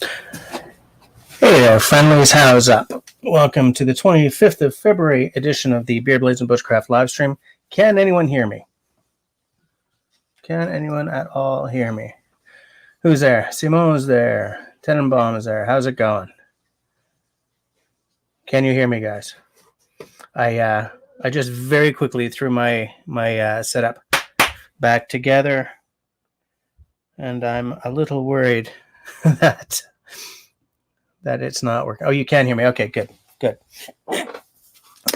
Hey there, friendlies, how's up? Welcome to the 25th of February edition of the Beard Blades and Bushcraft Livestream. Can anyone hear me? Can anyone at all hear me? Who's there? Simone's there. Tenenbaum is there. How's it going? Can you hear me, guys? I just very quickly threw my setup back together, and I'm a little worried that it's not working. Oh, you can hear me. Okay, good.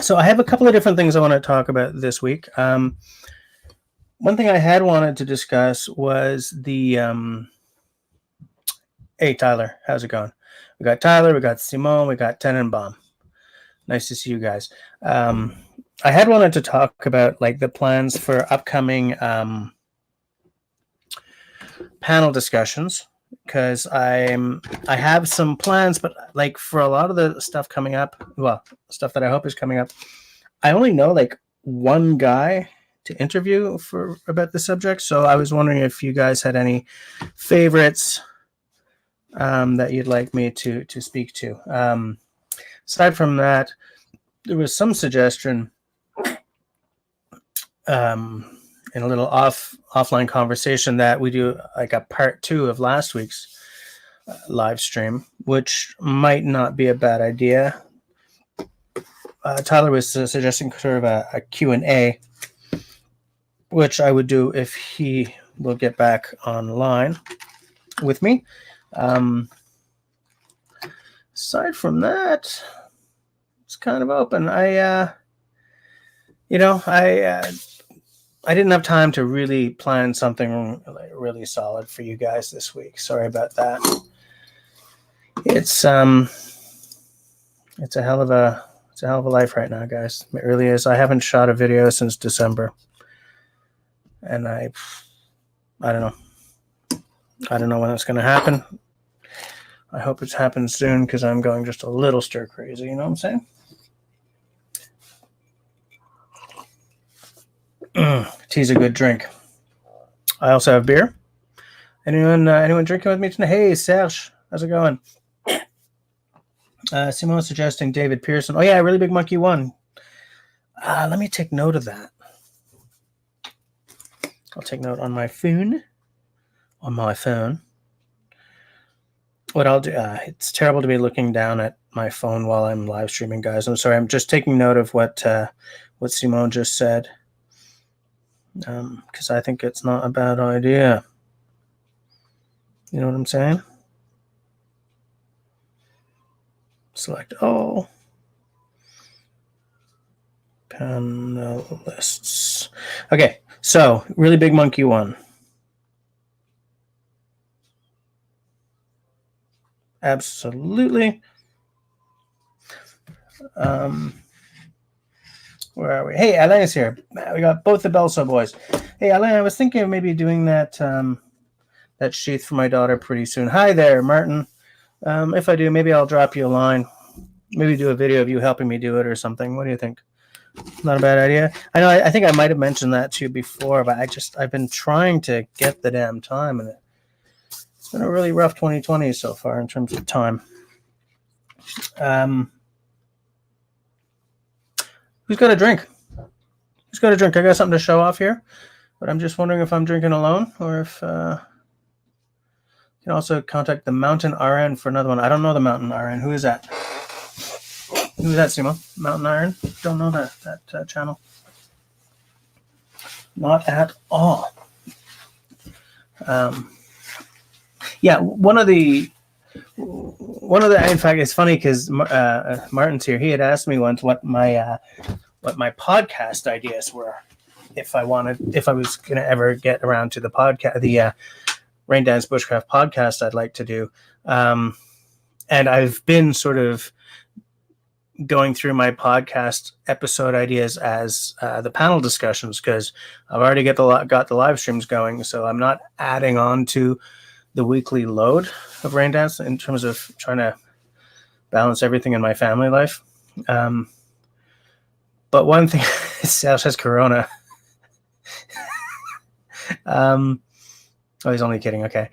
So I have a couple of different things I want to talk about this week. One thing I had wanted to discuss was the hey, Tyler, how's it going? We got Tyler, we got Simone, we got Tenenbaum. Nice to see you guys. I had wanted to talk about like the plans for upcoming panel discussions, because I have some plans, but like for a lot of the stuff coming up, well, stuff that I hope is coming up, I only know like one guy to interview for about the subject. So I was wondering if you guys had any favorites that you'd like me to speak to. Aside from that, there was some suggestion in a little offline conversation that we do like a part 2 of last week's live stream, which might not be a bad idea. Tyler was suggesting sort of a Q&A, which I would do if he will get back online with me. Aside from that, it's kind of open. I didn't have time to really plan something really solid for you guys this week. Sorry about that. It's a hell of a life right now, guys. It really is. I haven't shot a video since December, and I don't know. I don't know when it's going to happen. I hope it's happened soon, because I'm going just a little stir crazy. You know what I'm saying? Tea's a good drink. I also have beer. Anyone drinking with me tonight? Hey, Serge, how's it going? Simone suggesting David Pearson. Oh yeah, Really Big Monkey 1. Let me take note of that. I'll take note on my phone. What I'll do, it's terrible to be looking down at my phone while I'm live streaming, guys. I'm sorry. I'm just taking note of what Simone just said, because I think it's not a bad idea. You know what I'm saying? Select all. Panelists. Okay, so Really Big Monkey 1. Absolutely. Where are we? Hey, Alain is here. We got both the Belso boys. Hey, Alain, I was thinking of maybe doing that sheath for my daughter pretty soon. Hi there, Martin. If I do, maybe I'll drop you a line. Maybe do a video of you helping me do it or something. What do you think? Not a bad idea. I know. I think I might have mentioned that to you before, but I've been trying to get the damn time, and it's been a really rough 2020 so far in terms of time. Who's got a drink? I got something to show off here, but I'm just wondering if I'm drinking alone or if you can also contact the Mountain RN for another one. I don't know the Mountain RN. Who is that? Who is that, Simo? Mountain RN? Don't know that channel. Not at all. Yeah, one of the. In fact, it's funny because Martin's here. He had asked me once what my podcast ideas were, if I was going to ever get around to the podcast, the Rain Dance Bushcraft podcast I'd like to do. And I've been sort of going through my podcast episode ideas as the panel discussions, because I've already got the live streams going, so I'm not adding on to the weekly load of Rain Dance in terms of trying to balance everything in my family life. But one thing, Sal says Corona. Oh, he's only kidding. Okay.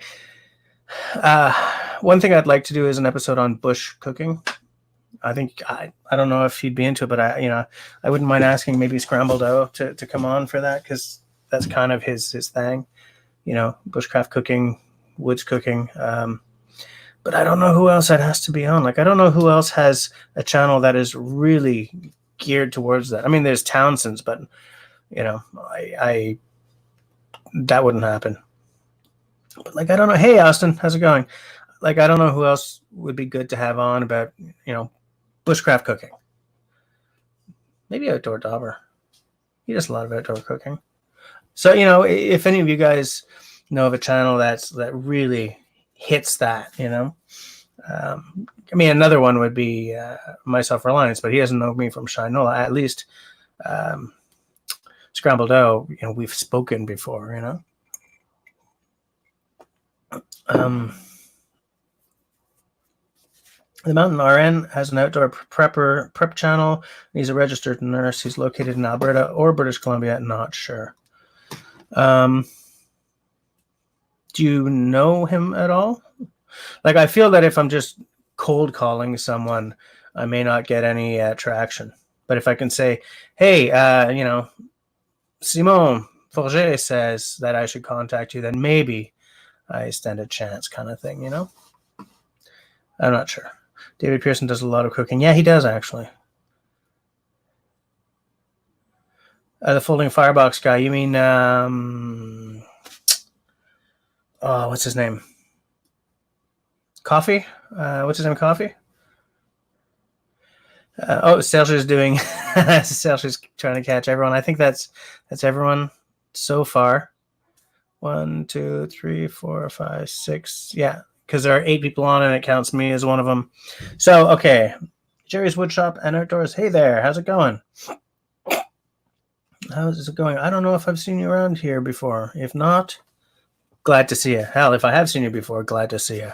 one thing I'd like to do is an episode on bush cooking. I think I don't know if he'd be into it, but I wouldn't mind asking maybe Scrambled O to come on for that, because that's kind of his thing, bushcraft cooking, woods cooking. But I don't know who else that has to be on. Like, I don't know who else has a channel that is really geared towards that. I mean, there's Townsend's, but I that wouldn't happen. But like, I don't know. Hey, Austin, how's it going? Like, I don't know who else would be good to have on about, bushcraft cooking. Maybe Outdoor Dauber. He does a lot of outdoor cooking. So, if any of you guys know of a channel that really hits that, I mean, another one would be Myself Reliance, but he doesn't know me from Shinola. At least Scrambled O, we've spoken before, The Mountain RN has an outdoor prep channel. He's a registered nurse. He's located in Alberta or British Columbia. Not sure. Do you know him at all? Like, I feel that if I'm just cold calling someone, I may not get any traction. But if I can say, hey, Simon Forget says that I should contact you, then maybe I stand a chance, kind of thing, I'm not sure. David Pearson does a lot of cooking. Yeah, he does, actually. The folding firebox guy. You mean, what's his name? Coffee? What's his name? Coffee? Serge is doing. Serge is trying to catch everyone. I think that's everyone so far. 1, 2, 3, 4, 5, 6. Yeah, because there are 8 people on, and it counts me as one of them. So, okay, Jerry's Woodshop and Outdoors. Hey there, how's it going? How's it going? I don't know if I've seen you around here before. If not, glad to see you. Hell, if I have seen you before, glad to see you.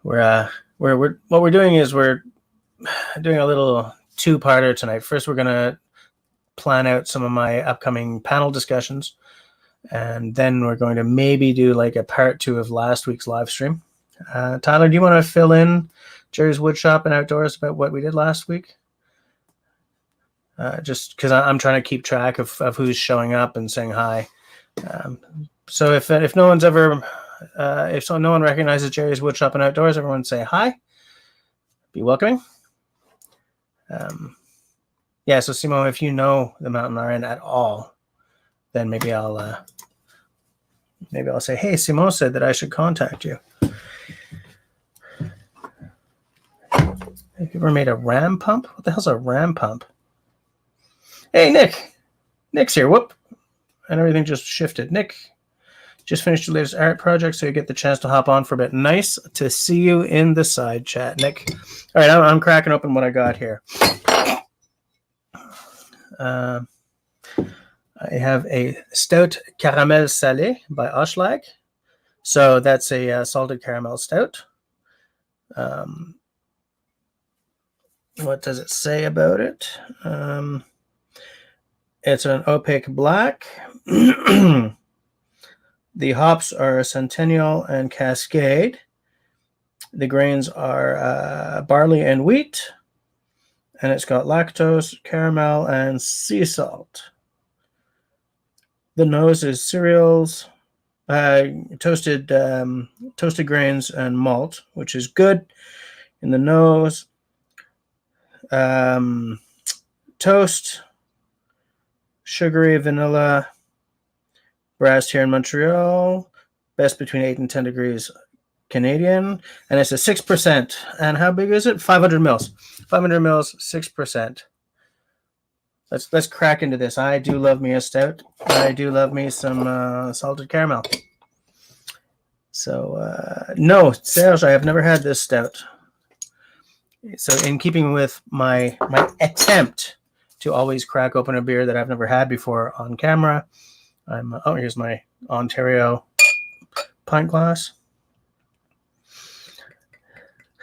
What we're doing is we're doing a little 2-parter tonight. First, we're gonna plan out some of my upcoming panel discussions, and then we're going to maybe do like a part 2 of last week's live stream. Tyler, do you want to fill in Jerry's Woodshop and Outdoors about what we did last week? Just because I'm trying to keep track of who's showing up and saying hi. So if no one's ever, no one recognizes Jerry's Woodshop and Outdoors, everyone say hi. Be welcoming. Yeah. So Simo, if you know the Mountain RN at all, then maybe I'll say, hey, Simo said that I should contact you. Have you ever made a ram pump? What the hell's a ram pump? Hey, Nick. Nick's here. Whoop. And everything just shifted. Nick just finished your latest art project, so you get the chance to hop on for a bit. Nice to see you in the side chat, Nick. All right, I'm cracking open what I got here. I have a Stout Caramel Salé by Oshlag. So that's a salted caramel stout. What does it say about it? It's an opaque black. The hops are Centennial and Cascade. The grains are barley and wheat. And it's got lactose, caramel, and sea salt. The nose is cereals, toasted grains, and malt, which is good. In the nose, toast, sugary vanilla, brassed here in Montreal, best between 8 and 10 degrees Canadian, and it's a 6%. And how big is it? 500 mils. 500 mils, 6%. Let's crack into this. I do love me a stout. I do love me some salted caramel. So, no, Serge, I have never had this stout. So in keeping with my attempt to always crack open a beer that I've never had before on camera, here's my Ontario pint glass.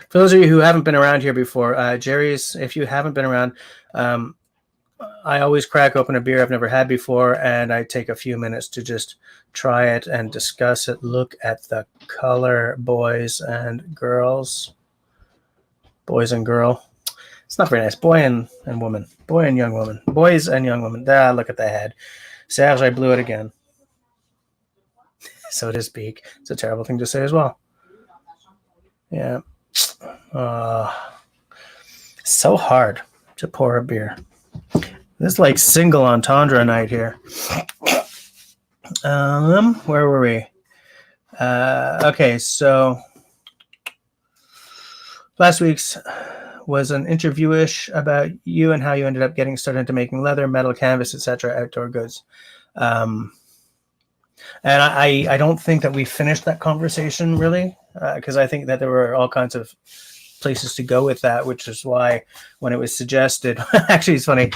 For those of you who haven't been around here before, Jerry's, if you haven't been around, I always crack open a beer I've never had before, and I take a few minutes to just try it and discuss it. Look at the color, boys and girls. Boys and girl. It's not very nice. Boy and woman. Boy and young woman. Boys and young woman. Ah, look at the head. Serge, I blew it again. So to speak. It's a terrible thing to say as well. Yeah. So hard to pour a beer. This is like single entendre night here. Where were we? Okay, so last week's was an interview-ish about you and how you ended up getting started into making leather, metal, canvas, etc., outdoor goods. And I don't think that we finished that conversation really, because I think that there were all kinds of places to go with that, which is why when it was suggested, actually it's funny,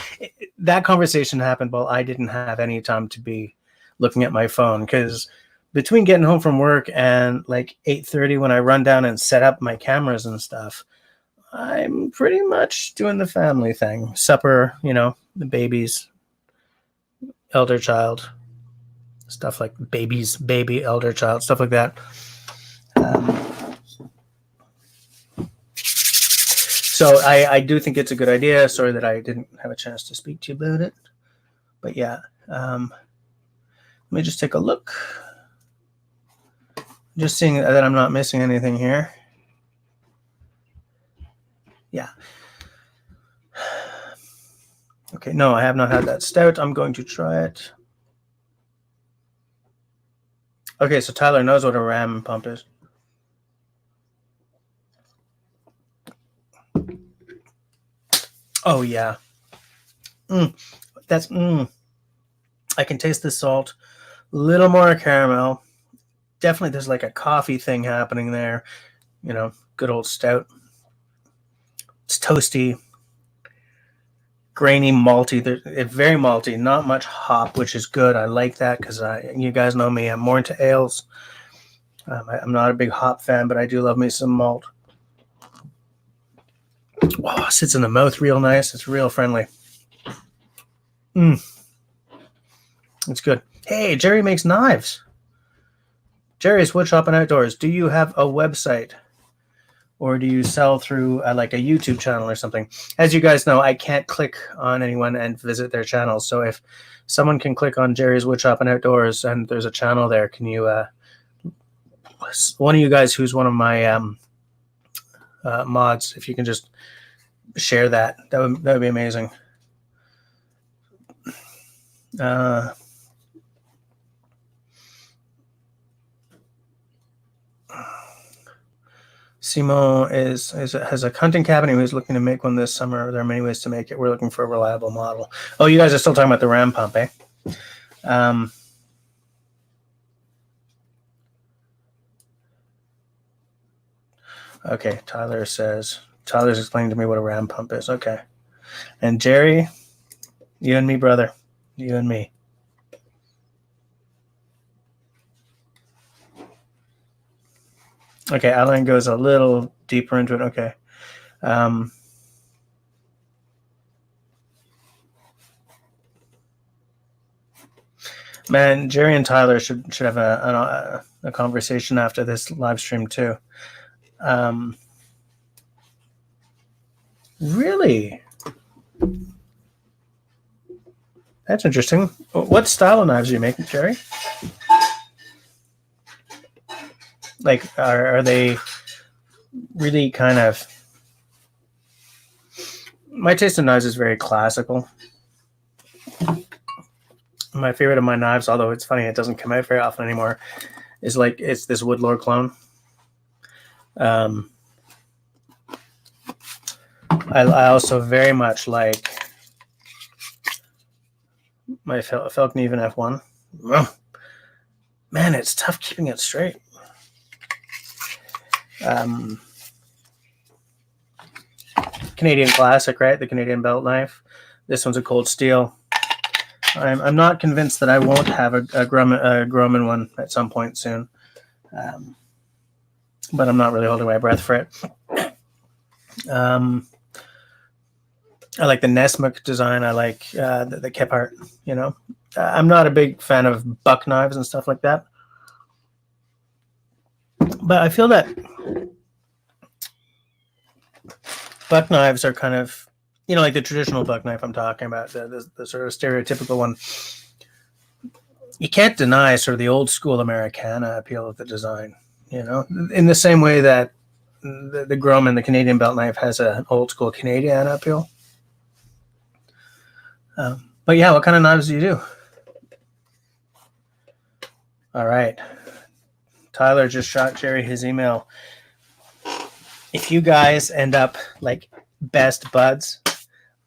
that conversation happened while I didn't have any time to be looking at my phone, because between getting home from work and like 8:30 when I run down and set up my cameras and stuff, I'm pretty much doing the family thing. Supper, the babies, elder child, stuff like baby, elder child, stuff like that. So I do think it's a good idea. Sorry that I didn't have a chance to speak to you about it. But yeah, let me just take a look. Just seeing that I'm not missing anything here. Yeah. Okay, no, I have not had that stout. I'm going to try it. Okay, so Tyler knows what a ram pump is. Oh, yeah. I can taste the salt. A little more caramel. Definitely there's like a coffee thing happening there. Good old stout. It's toasty. Grainy, malty. It's very malty. Not much hop, which is good. I like that because you guys know me. I'm more into ales. I'm not a big hop fan, but I do love me some malt. Oh, sits in the mouth real nice. It's real friendly. It's good. Hey, Jerry makes knives. Jerry's Woodshop and Outdoors. Do you have a website? Or do you sell through like a YouTube channel or something? As you guys know, I can't click on anyone and visit their channels. So if someone can click on Jerry's Woodshop and Outdoors and there's a channel there, can you, one of you guys who's one of my mods, if you can just share that would be amazing. Simo has a hunting cabin. He was looking to make one this summer. There are many ways to make it. We're looking for a reliable model. Oh, you guys are still talking about the ram pump, eh? Okay, Tyler's explaining to me what a ram pump is. Okay. And Jerry, you and me, brother. You and me. Okay, Alan goes a little deeper into it. Okay. Man, Jerry and Tyler should have a conversation after this live stream too. Really? That's interesting. What style of knives are you making, Jerry? Like, are they really kind of... My taste in knives is very classical. My favorite of my knives, although it's funny, it doesn't come out very often anymore, is like, it's this Woodlore clone. I also very much like my Falcon Even F1. Man, it's tough keeping it straight. Canadian classic, right? The Canadian belt knife. This one's a cold steel. I'm not convinced that I won't have a Grumman one at some point soon, but I'm not really holding my breath for it. I like the Nesmuk design. I like the Kephart. You know, I'm not a big fan of buck knives and stuff like that, but I feel that buck knives are kind of, you know, like the traditional buck knife I'm talking about, the sort of stereotypical one. You can't deny sort of the old school Americana appeal of the design. You know, in the same way that the Grumman, the Canadian belt knife, has an old school Canadian appeal. But yeah, what kind of knives do you do? All right. Tyler just shot Jerry his email. If you guys end up like best buds,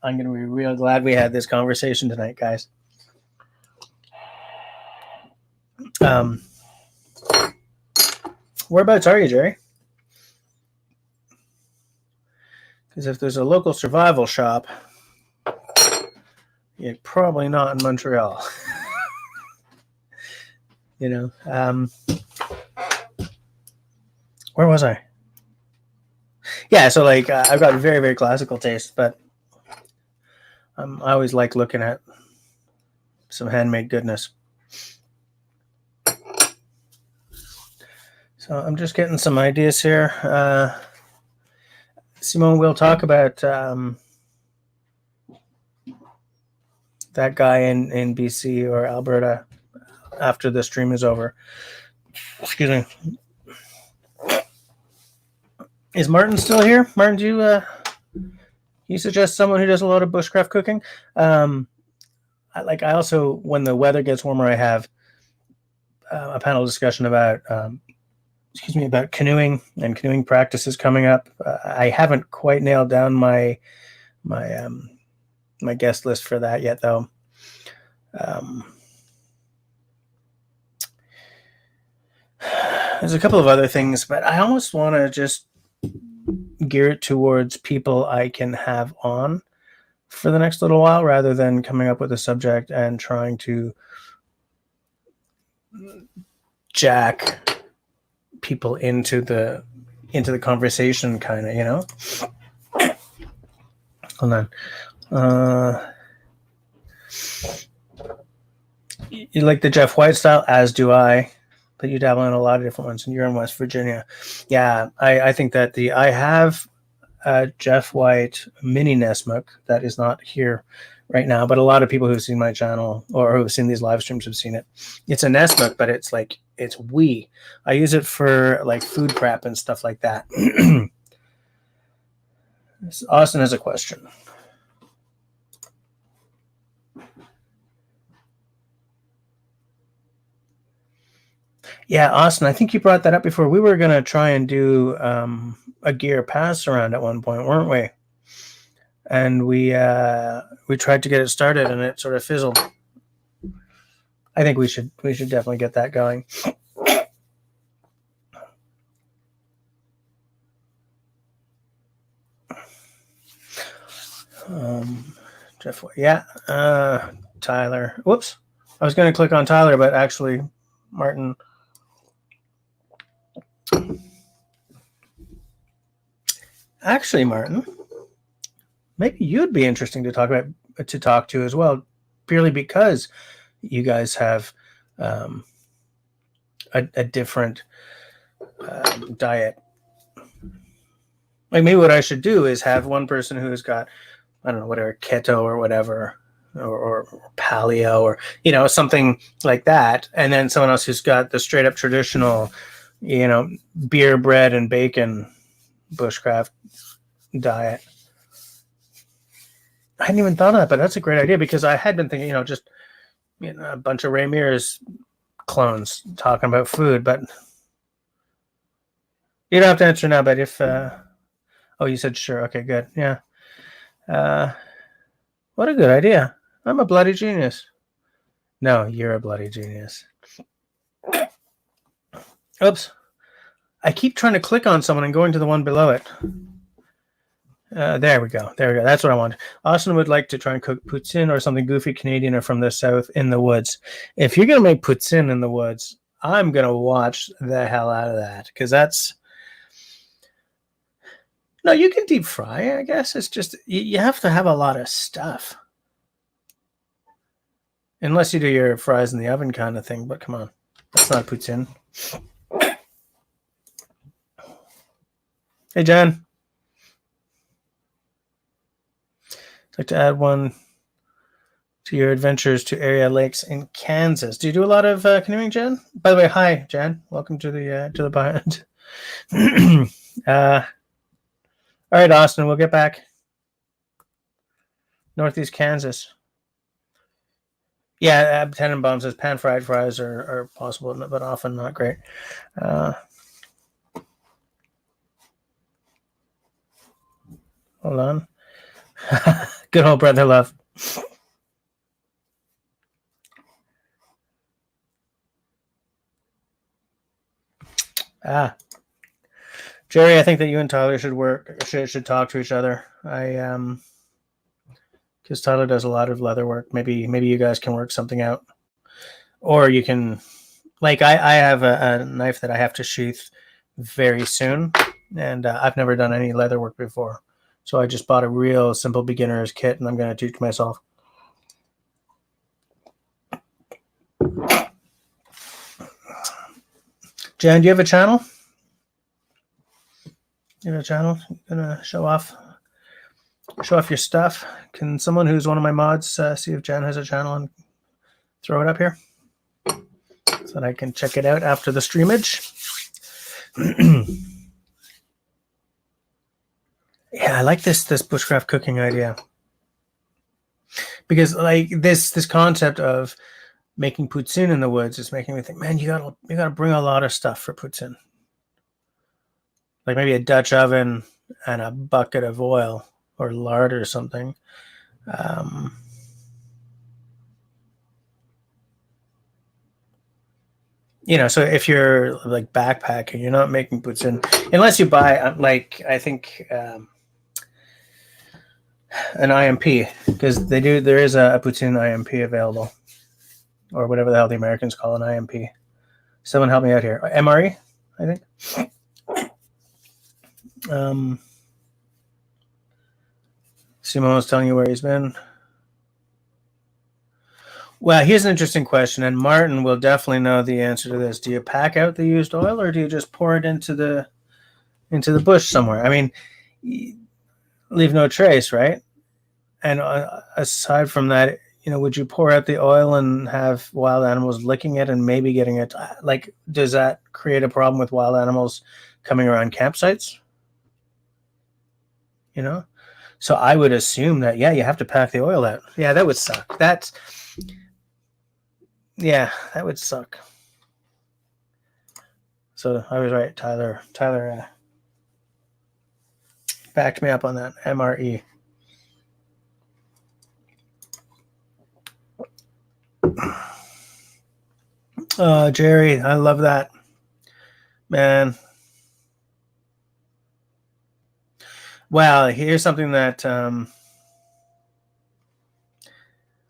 I'm going to be real glad we had this conversation tonight, guys. Whereabouts are you, Jerry? Because if there's a local survival shop, you're probably not in Montreal. You know, where was I? Yeah, so like I've got very, very classical taste, but I always like looking at some handmade goodness. So I'm just getting some ideas here. Simone, we'll talk about that guy in BC or Alberta after the stream is over. Excuse me. Is Martin still here? Martin, do you suggest someone who does a lot of bushcraft cooking? I also, when the weather gets warmer, I have a panel discussion about about canoeing and canoeing practices coming up. I haven't quite nailed down my guest list for that yet, though. There's a couple of other things, but I almost want to just gear it towards people I can have on for the next little while, rather than coming up with a subject and trying to jack people into the conversation, kind of, you know. Hold on. You like the Jeff White style, as do I, but you dabble in a lot of different ones, and you're in West Virginia. Yeah, I think that I have Jeff White mini Nesmuk that is not here right now, but a lot of people who've seen my channel or who've seen these live streams have seen it. It's a Nesmuk, but it's wee. I use it for like food prep and stuff like that. Austin has a question. Yeah, Austin, I think you brought that up before. We were going to try and do a gear pass around at one point, weren't we? And we tried to get it started, and it sort of fizzled. I think we should definitely get that going. Jeff, yeah, Tyler. Whoops, I was going to click on Tyler, but actually, Martin. Actually, Martin, maybe you'd be interesting to talk to as well, purely because you guys have a different diet. Like, maybe what I should do is have one person who's got, I don't know, whatever, keto or whatever, or paleo, or, you know, something like that, and then someone else who's got the straight up traditional, you know, beer, bread, and bacon bushcraft diet. I hadn't even thought of that, but that's a great idea, because I had been thinking, you know, just, you know, a bunch of Ray Mears clones talking about food. But you don't have to answer now. But if oh, you said sure. Okay, good. Yeah. What a good idea. I'm a bloody genius. No, you're a bloody genius. Oops. I keep trying to click on someone and going to the one below it. There we go. That's what I want. Austin would like to try and cook poutine or something goofy Canadian or from the south in the woods. If you're going to make poutine in the woods, I'm going to watch the hell out of that, because that's... No, you can deep fry. I guess it's just you have to have a lot of stuff, unless you do your fries in the oven kind of thing. But come on, that's not poutine. Hey, Jen. I'd like to add one to your adventures to area lakes in Kansas. Do you do a lot of canoeing, Jen? By the way, hi, Jen. Welcome to the behind. All right, Austin. We'll get back. Northeast Kansas. Yeah, Tenenbaum says pan-fried fries are possible, but often not great. Hold on. Good old brother love. Jerry, I think that you and Tyler should talk to each other. Because Tyler does a lot of leather work. Maybe you guys can work something out, or you can, like, I have a knife that I have to sheath very soon, and I've never done any leather work before, so I just bought a real simple beginner's kit, and I'm going to teach myself. Jan, do you have a channel? You have a channel? You're gonna show off your stuff. Can someone who's one of my mods see if Jan has a channel and throw it up here so that I can check it out after the streamage? Yeah, I like this bushcraft cooking idea, because like this concept of making poutine in the woods is making me think, man, you gotta bring a lot of stuff for poutine. Like maybe a Dutch oven and a bucket of oil or lard or something. So if you're like backpacking, you're not making poutine unless you buy I think an IMP, because there is a poutine IMP available, or whatever the hell the Americans call an IMP. Someone help me out here. MRE, I think. Simon was telling you where he's been. Well, here's an interesting question, and Martin will definitely know the answer to this. Do you pack out the used oil, or do you just pour it into the bush somewhere? I mean, leave no trace, right? And aside from that, would you pour out the oil and have wild animals licking it and maybe getting it? Like, does that create a problem with wild animals coming around campsites? So I would assume that, yeah, you have to pack the oil out. Yeah, that would suck. That would suck. So I was right, Tyler. Tyler backed me up on that. MRE. Oh, Jerry, I love that, man. Well, here's something that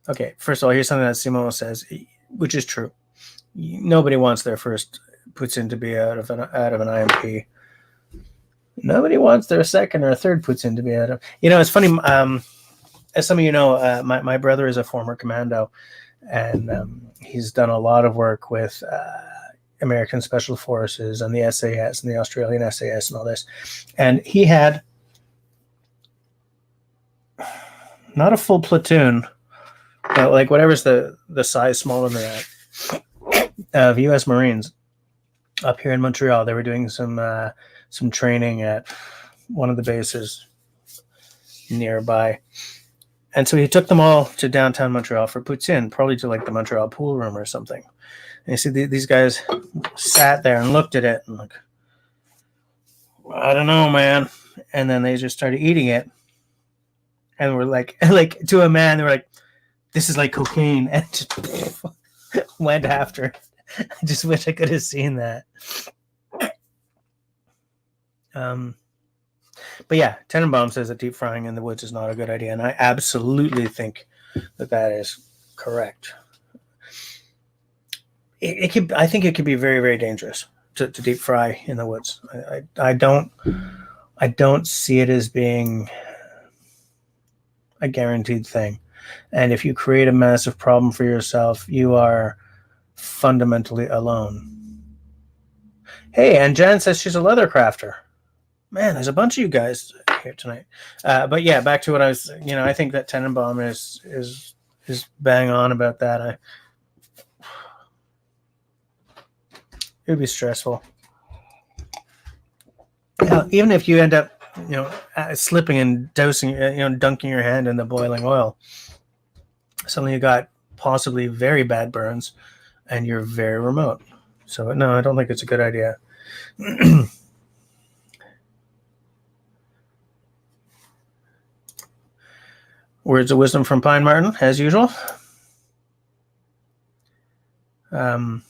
okay, first of all, here's something that Simone says, which is true. Nobody wants their first poutine to be out of an IMP. Nobody wants their second or third poutine to be out of. It's funny. As some of you know, my brother is a former commando, and he's done a lot of work with American Special Forces and the SAS and the Australian SAS and all this. And he had not a full platoon, but like whatever's the size smaller than that, of U.S. Marines up here in Montreal. They were doing some training at one of the bases nearby. And so he took them all to downtown Montreal for poutine, probably to like the Montreal pool room or something. And you see these guys sat there and looked at it and like, I don't know, man. And then they just started eating it. And we're like to a man, they were like, this is like cocaine. And just went after it. I just wish I could have seen that. But yeah, Tenenbaum says that deep frying in the woods is not a good idea, and I absolutely think that is correct. I think it could be very, very dangerous to deep fry in the woods. I don't I don't see it as being a guaranteed thing. And if you create a massive problem for yourself, you are fundamentally alone. Hey, and Jan says she's a leather crafter. Man, there's a bunch of you guys here tonight. But yeah, back to what I was. I think that Tenenbaum is bang on about that. It would be stressful. Even if you end up, slipping and dousing, dunking your hand in the boiling oil, suddenly you got possibly very bad burns, and you're very remote. So no, I don't think it's a good idea. Words of wisdom from Pine Martin, as usual. For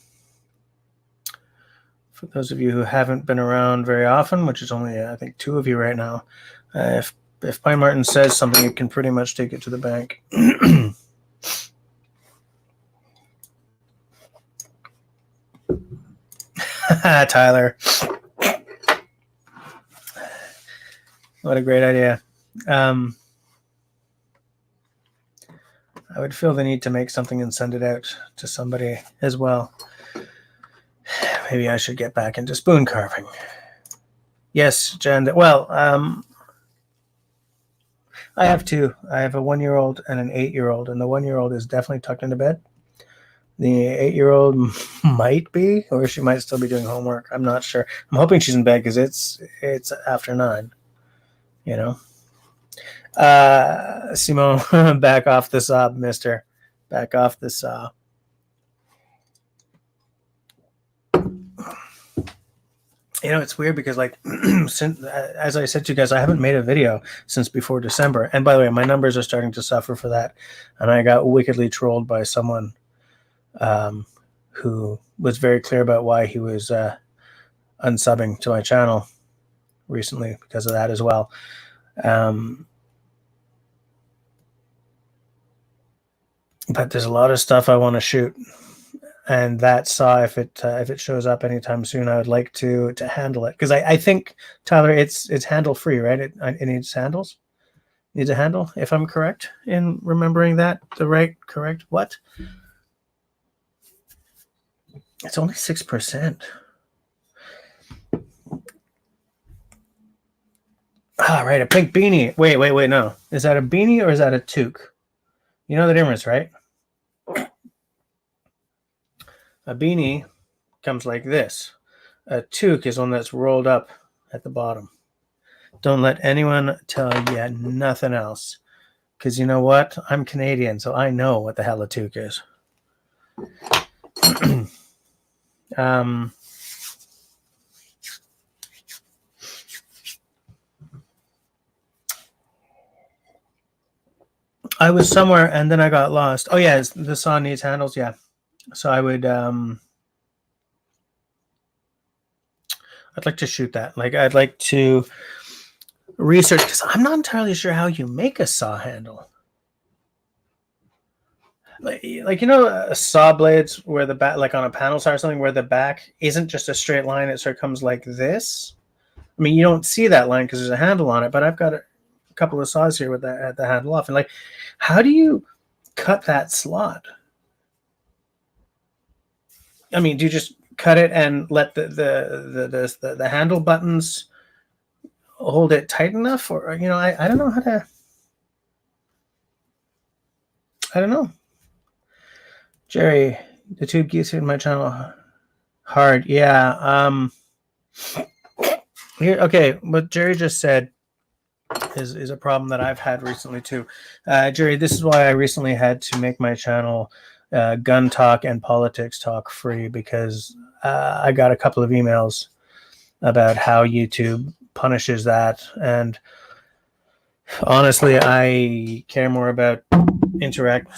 those of you who haven't been around very often, which is only, I think, 2 of you right now, if Pine Martin says something, you can pretty much take it to the bank. Tyler. What a great idea. I would feel the need to make something and send it out to somebody as well. Maybe I should get back into spoon carving. Yes, Jen. Well, I have 2. I have a 1-year-old and an 8-year-old, and the 1-year-old is definitely tucked into bed. The 8-year-old might be, or she might still be doing homework. I'm not sure. I'm hoping she's in bed because it's after 9. Simone, back off the sob, mister. Back off the sob. It's weird because, since, as I said to you guys, I haven't made a video since before December. And by the way, my numbers are starting to suffer for that. And I got wickedly trolled by someone who was very clear about why he was unsubbing to my channel recently because of that as well. But there's a lot of stuff I want to shoot. And that saw, if it shows up anytime soon, I would like to handle it, because I think, Tyler, it's handle free, right? It needs handles. It needs a handle, if I'm correct in remembering that. Correct? What? It's only 6%. Ah, right, a pink beanie. Wait, no. Is that a beanie or is that a toque? You know the difference, right? A beanie comes like this. A toque is one that's rolled up at the bottom. Don't let anyone tell you nothing else. Because you know what? I'm Canadian, so I know what the hell a toque is. I was somewhere and then I got lost. Oh yeah, the saw needs handles. Yeah, so I would. I'd like to shoot that. I'd like to research, because I'm not entirely sure how you make a saw handle. Saw blades where the back, like on a panel saw or something, where the back isn't just a straight line. It sort of comes like this. I mean, you don't see that line because there's a handle on it, but I've got a couple of saws here with the handle off. And how do you cut that slot? I mean, do you just cut it and let the handle buttons hold it tight enough, or I don't know how to. I don't know. Jerry, the tube geese in my channel hard. Yeah. Here, okay. What Jerry just said is a problem that I've had recently too. Jerry, this is why I recently had to make my channel gun talk and politics talk free, because I got a couple of emails about how YouTube punishes that, and honestly, I care more about interacting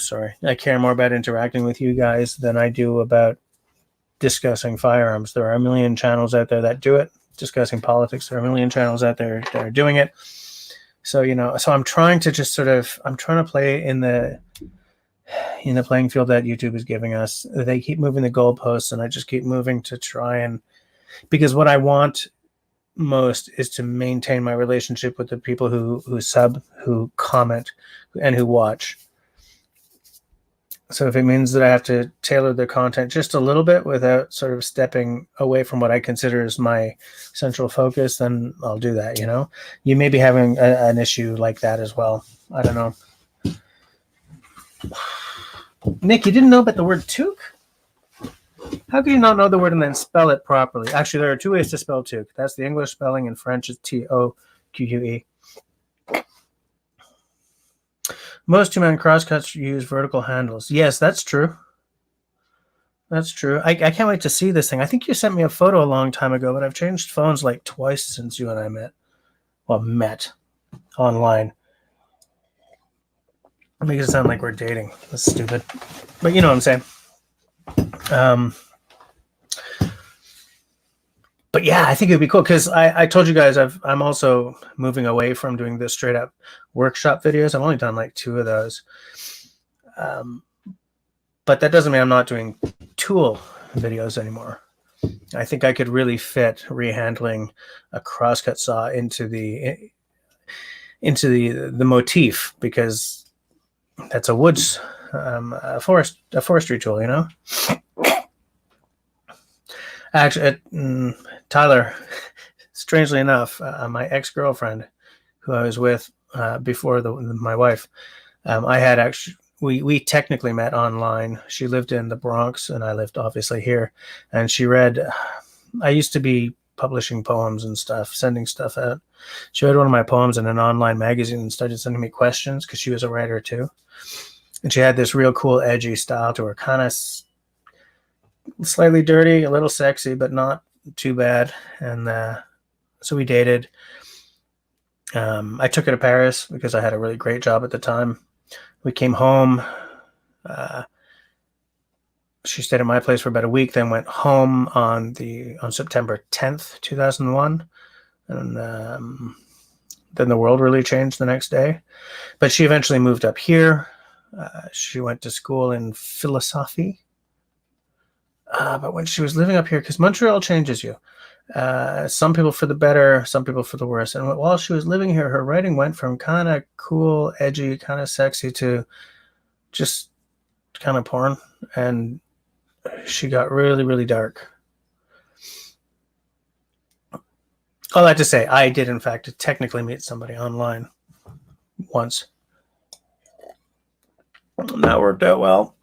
with you guys than I do about discussing firearms. There are a million channels out there that do it. Discussing politics, there are a million channels out there that are doing it. So so I'm trying to just I'm trying to play in the playing field that YouTube is giving us. They keep moving the goalposts, and I just keep moving to try and, because what I want most is to maintain my relationship with the people who sub, who comment, and who watch. So if it means that I have to tailor the content just a little bit without sort of stepping away from what I consider as my central focus, then I'll do that, you know? You may be having an issue like that as well. I don't know. Nick, you didn't know about the word toque? How can you not know the word and then spell it properly? Actually, there are two ways to spell toque. That's the English spelling. In French, it's T-O-Q-U-E. Most two-man crosscuts use vertical handles. Yes, that's true. That's true. I can't wait to see this thing. I think you sent me a photo a long time ago, but I've changed phones like twice since you and I met. Well, met online. It makes it sound like we're dating. That's stupid. But you know what I'm saying. But yeah, I think it would be cool because I told you guys I'm also moving away from doing the straight up workshop videos. I've only done like 2 of those. But that doesn't mean I'm not doing tool videos anymore. I think I could really fit rehandling a crosscut saw into the motif, because that's a woods a forestry tool, you know. Actually, Tyler, strangely enough, my ex-girlfriend, who I was with before my wife, I had actually, we technically met online. She lived in the Bronx, and I lived obviously here. And she read, I used to be publishing poems and stuff, sending stuff out. She read one of my poems in an online magazine and started sending me questions because she was a writer too. And she had this real cool, edgy style to her, kind of slightly dirty, a little sexy, but not too bad. And so we dated. I took her to Paris because I had a really great job at the time. We came home. She stayed at my place for about a week, then went home on September 10th, 2001. And then the world really changed the next day. But she eventually moved up here. She went to school in philosophy. But when she was living up here, because Montreal changes you. Some people for the better, some people for the worse. And while she was living here, her writing went from kind of cool, edgy, kind of sexy to just kind of porn. And she got really, really dark. All that to say, I did, in fact, technically meet somebody online once. And that worked out well.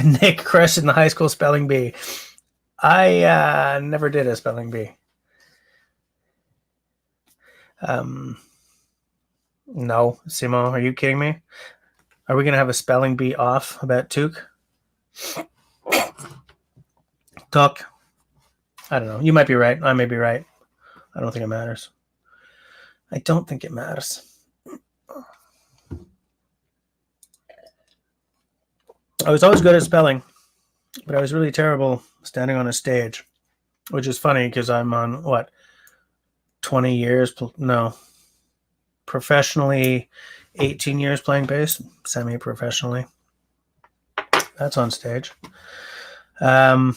Nick crushed in the high school spelling bee. I never did a spelling bee. No, Simo, are you kidding me? Are we going to have a spelling bee off about toque? Talk. I don't know. You might be right. I may be right. I don't think it matters. I don't think it matters. I was always good at spelling, but I was really terrible standing on a stage, which is funny because I'm on, 20 years? No. Professionally, 18 years playing bass, semi-professionally. That's on stage. I'm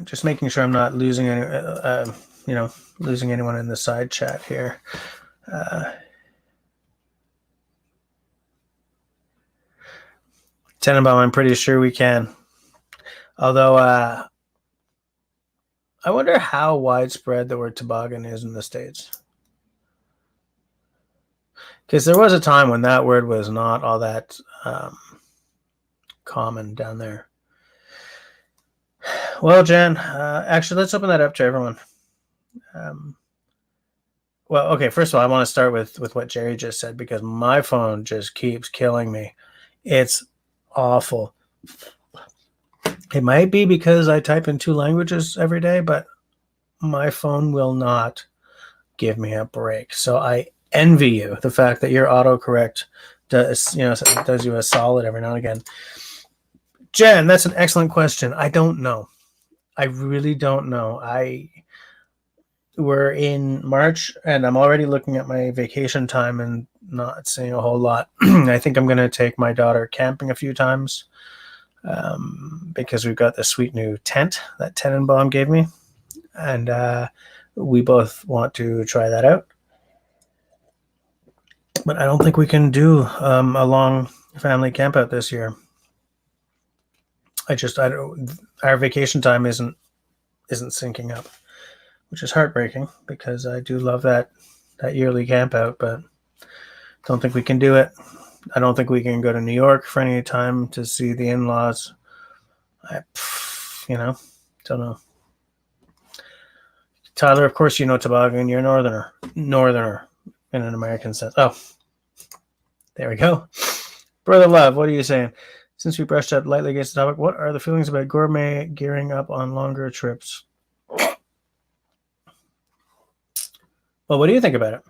just making sure I'm not losing losing anyone in the side chat here. Tenenbaum, I'm pretty sure we can. Although, I wonder how widespread the word toboggan is in the States. Because there was a time when that word was not all that common down there. Well, Jen, actually, let's open that up to everyone. Well, okay, first of all, I want to start with what Jerry just said, because my phone just keeps killing me. It's awful. It might be because I type in 2 languages every day, but my phone will not give me a break. So I envy you, the fact that your autocorrect does you a solid every now and again. Jen, that's an excellent question. I don't know. I really don't know. We're in March, and I'm already looking at my vacation time, and not seeing a whole lot. I think I'm going to take my daughter camping a few times because we've got this sweet new tent that Tenenbaum gave me, and we both want to try that out. But I don't think we can do a long family camp out this year. I don't. Our vacation time isn't syncing up, which is heartbreaking because I do love that yearly camp out, but don't think we can do it. I don't think we can go to New York for any time to see the in-laws. Don't know. Tyler, of course you know toboggan. You're a northerner in an American sense. Oh, there we go. Brother Love, what are you saying? Since we brushed up lightly against the topic, what are the feelings about gourmet gearing up on longer trips? Well, what do you think about it?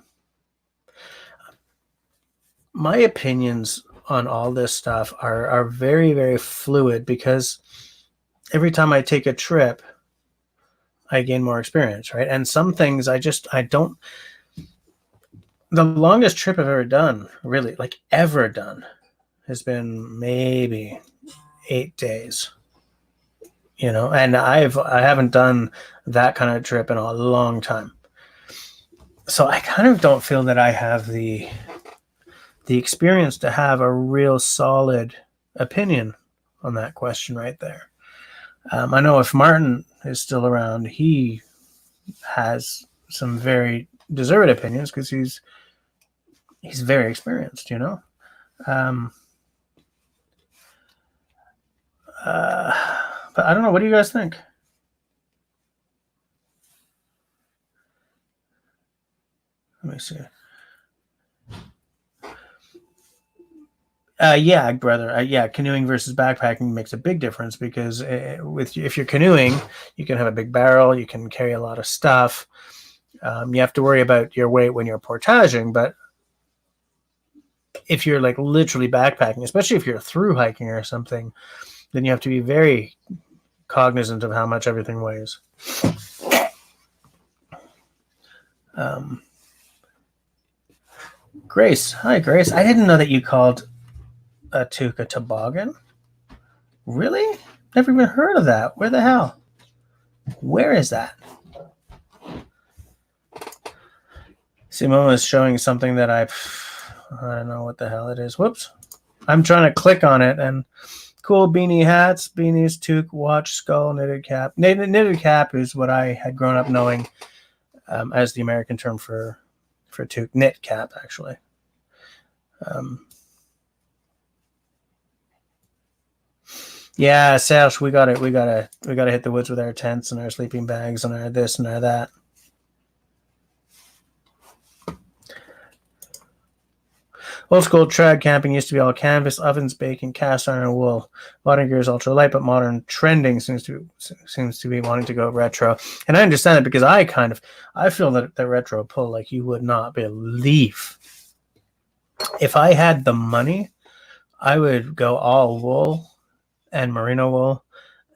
My opinions on all this stuff are very, very fluid because every time I take a trip, I gain more experience, right? And some things I don't. The longest trip I've ever done, really, like ever done, has been maybe 8 days. And I haven't done that kind of trip in a long time. So I kind of don't feel that I have the experience to have a real solid opinion on that question right there. I know if Martin is still around, he has some very deserved opinions because he's very experienced, But I don't know. What do you guys think? Let me see. Yeah, brother. Canoeing versus backpacking makes a big difference because if you're canoeing, you can have a big barrel, you can carry a lot of stuff. You have to worry about your weight when you're portaging, but if you're like literally backpacking, especially if you're through hiking or something, then you have to be very cognizant of how much everything weighs. Grace. Hi, Grace. I didn't know that you called a toque a toboggan. Really? Never even heard of that. Where the hell? Where is that? Simone is showing something that I don't know what the hell it is. Whoops. I'm trying to click on it and cool beanie hats, beanies, toque, watch, skull, knitted cap. Knitted cap is what I had grown up knowing as the American term for toque. Knit cap, actually. Yeah, Sash, we gotta hit the woods with our tents and our sleeping bags and our this and our that. Old school trad camping used to be all canvas, ovens, bacon, cast iron, and wool. Modern gear is ultra light, but modern trending seems to be wanting to go retro. And I understand it because I feel that the retro pull like you would not believe. If I had the money, I would go all wool and merino wool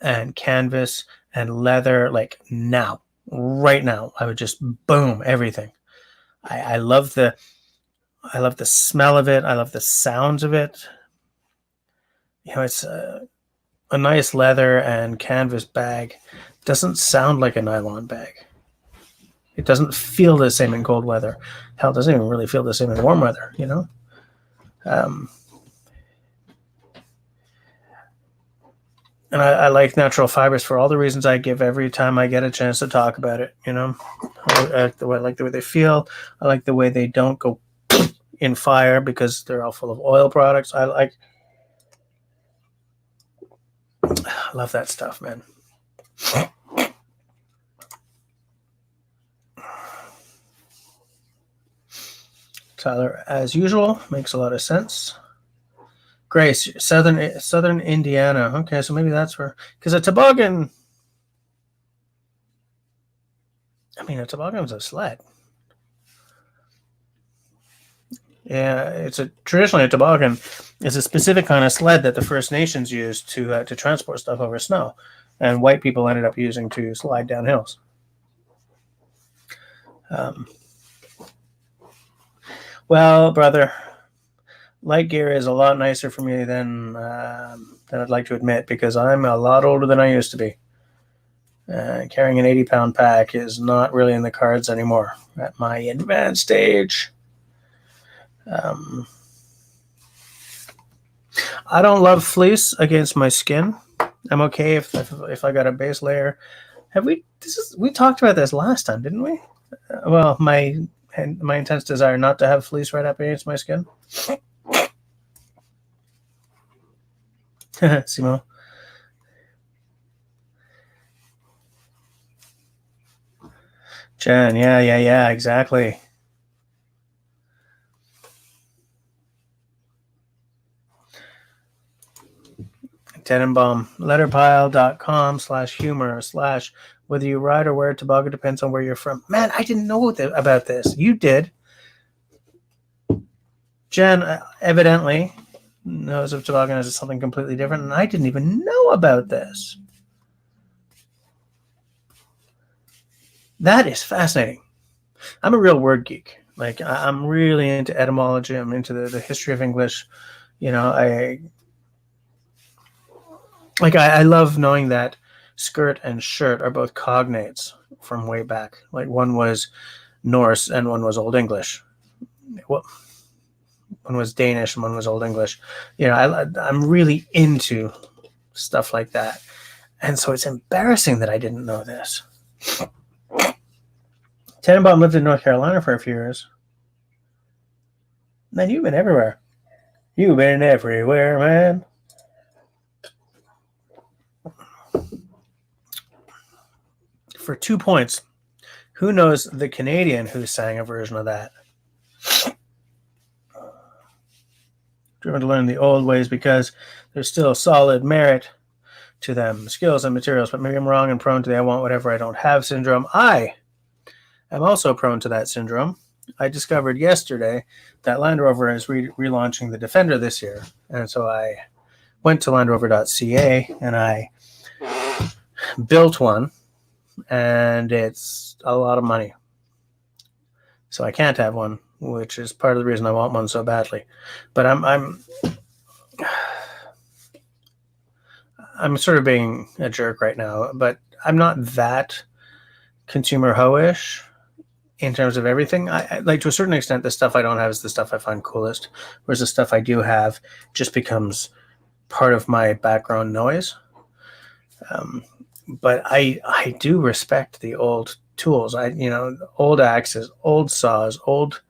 and canvas and leather like now, right now. I would just boom everything. I love the smell of it. I love the sounds of it. It's a nice leather and canvas bag. It doesn't sound like a nylon bag. It doesn't feel the same in cold weather. Hell, it doesn't even really feel the same in warm weather, And I like natural fibers for all the reasons I give every time I get a chance to talk about it, I like the way they feel. I like the way they don't go in fire because they're all full of oil products. I love that stuff, man. Tyler, as usual, makes a lot of sense. Grace, southern Indiana. Okay, so maybe that's where, because a toboggan. I mean, a toboggan is a sled. Yeah, traditionally a toboggan is a specific kind of sled that the First Nations used to transport stuff over snow, and white people ended up using to slide down hills. Well, brother, light gear is a lot nicer for me than I'd like to admit, because I'm a lot older than I used to be. Carrying an 80-pound pack is not really in the cards anymore at my advanced age. I don't love fleece against my skin. I'm okay if I got a base layer. We talked about this last time, didn't we? Well, my intense desire not to have fleece right up against my skin. Simo. Jen, yeah, exactly. Tenenbaum, letterpile.com/humor/ whether you ride or wear a toboggan depends on where you're from. Man, I didn't know about this. You did. Jen evidently knows of toboggan as something completely different, and I didn't even know about this. That is fascinating. I'm a real word geek. Like, I'm really into etymology. I'm into the history of English. You know, I love knowing that skirt and shirt are both cognates from way back. Like, one was Norse and one was Old English. Well, one was Danish and one was Old English. You know, I'm really into stuff like that. And so it's embarrassing that I didn't know this. Tenenbaum lived in North Carolina for a few years. Man, you've been everywhere. You've been everywhere, man. For 2 points, who knows the Canadian who sang a version of that? Driven to learn the old ways because there's still solid merit to them, skills and materials, but maybe I'm wrong and prone to the I want whatever I don't have syndrome. I am also prone to that syndrome. I discovered yesterday that Land Rover is relaunching the Defender this year, and so I went to landrover.ca and I built one, and it's a lot of money. So I can't have one, which is part of the reason I want one so badly. But I'm sort of being a jerk right now, but I'm not that consumer ho-ish in terms of everything. I like, to a certain extent, the stuff I don't have is the stuff I find coolest, whereas the stuff I do have just becomes part of my background noise. But I do respect the old tools. Old axes, old saws, old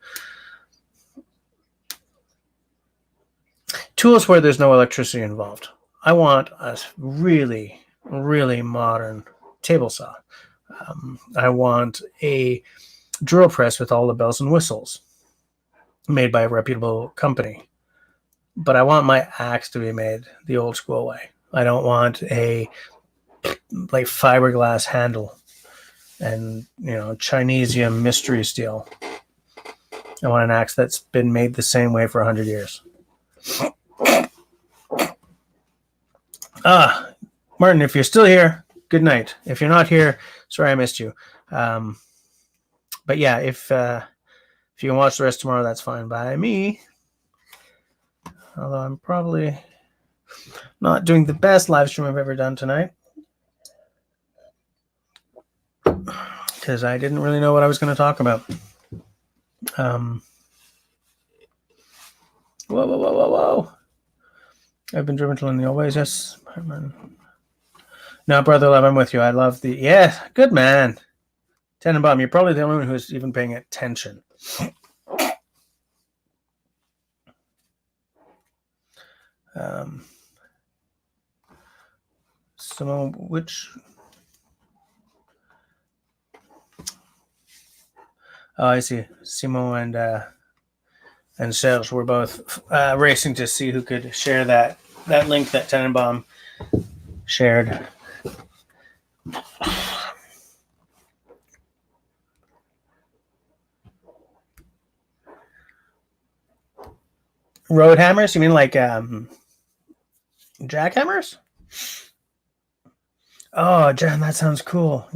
tools where there's no electricity involved. I want a really, really modern table saw. I want a drill press with all the bells and whistles made by a reputable company. But I want my axe to be made the old school way. I don't want a fiberglass handle and Chinesium mystery steel. I want an axe that's been made the same way for 100 years. Martin, if you're still here, good night. If you're not here, sorry I missed you. But yeah, if you can watch the rest tomorrow, that's fine by me. Although I'm probably not doing the best live stream I've ever done tonight, because I didn't really know what I was going to talk about. Whoa. I've been driven to learn the old ways. Yes. No, Brother Love, I'm with you. I love the... Yeah, good man. Tenenbaum, you're probably the only one who's even paying attention. So, which... Oh, I see. Simo and Serge were both racing to see who could share that link that Tenenbaum shared. Road hammers? You mean like jackhammers? Oh, Jen, that sounds cool.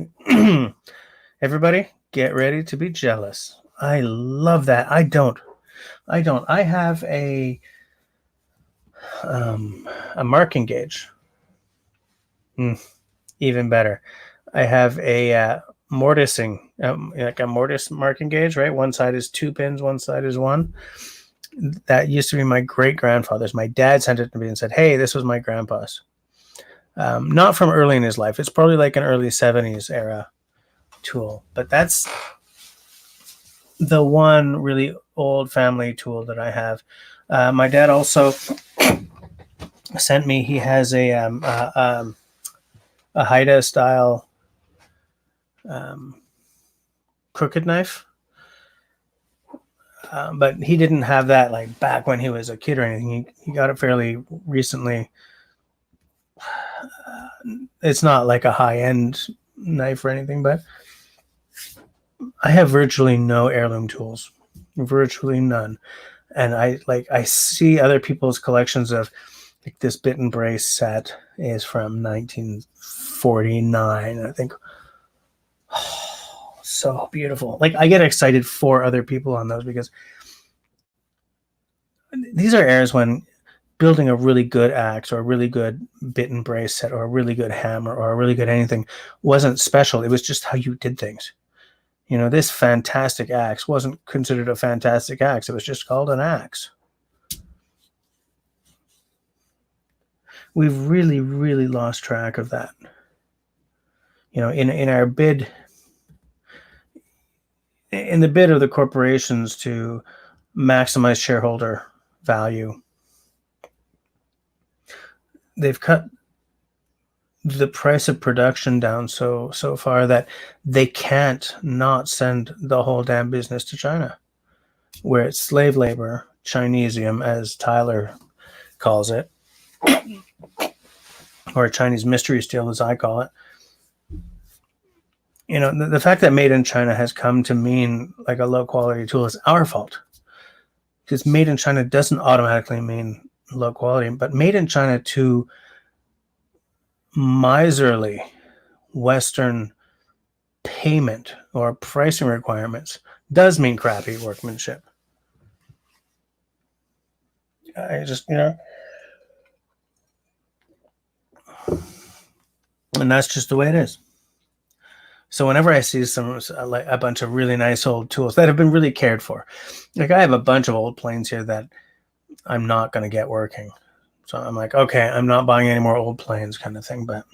Everybody, get ready to be jealous. I love that. I don't. I don't. I have a marking gauge. Even better. I have a mortising, like a mortise marking gauge, right? One side is 2 pins, one side is 1. That used to be my great grandfather's. My dad sent it to me and said, "Hey, this was my grandpa's." Not from early in his life. It's probably like an early 70s era tool, but that's the one really old family tool that I have. My dad also sent me. He has a Haida style crooked knife, but he didn't have that like back when he was a kid or anything. He got it fairly recently. It's not like a high end knife or anything, but I have virtually no heirloom tools, virtually none. And I see other people's collections of like this bit and brace set is from 1949. I think, oh, so beautiful. Like I get excited for other people on those because these are eras when building a really good axe or a really good bit and brace set or a really good hammer or a really good anything wasn't special. It was just how you did things. You know, this fantastic axe wasn't considered a fantastic axe. It was just called an axe. We've really, really lost track of that. You know, in our bid, in the bid of the corporations to maximize shareholder value, they've cut the price of production down so far that they can't not send the whole damn business to China, where it's slave labor, Chinesium, as Tyler calls it, or Chinese mystery steel, as I call it. You know, the fact that made in China has come to mean like a low quality tool is our fault, because made in China doesn't automatically mean low quality, but made in China to miserly Western payment or pricing requirements does mean crappy workmanship. I just, you know, and that's just the way it is. So whenever I see some like a bunch of really nice old tools that have been really cared for, like I have a bunch of old planes here that I'm not going to get working. So I'm like, okay, I'm not buying any more old planes kind of thing. But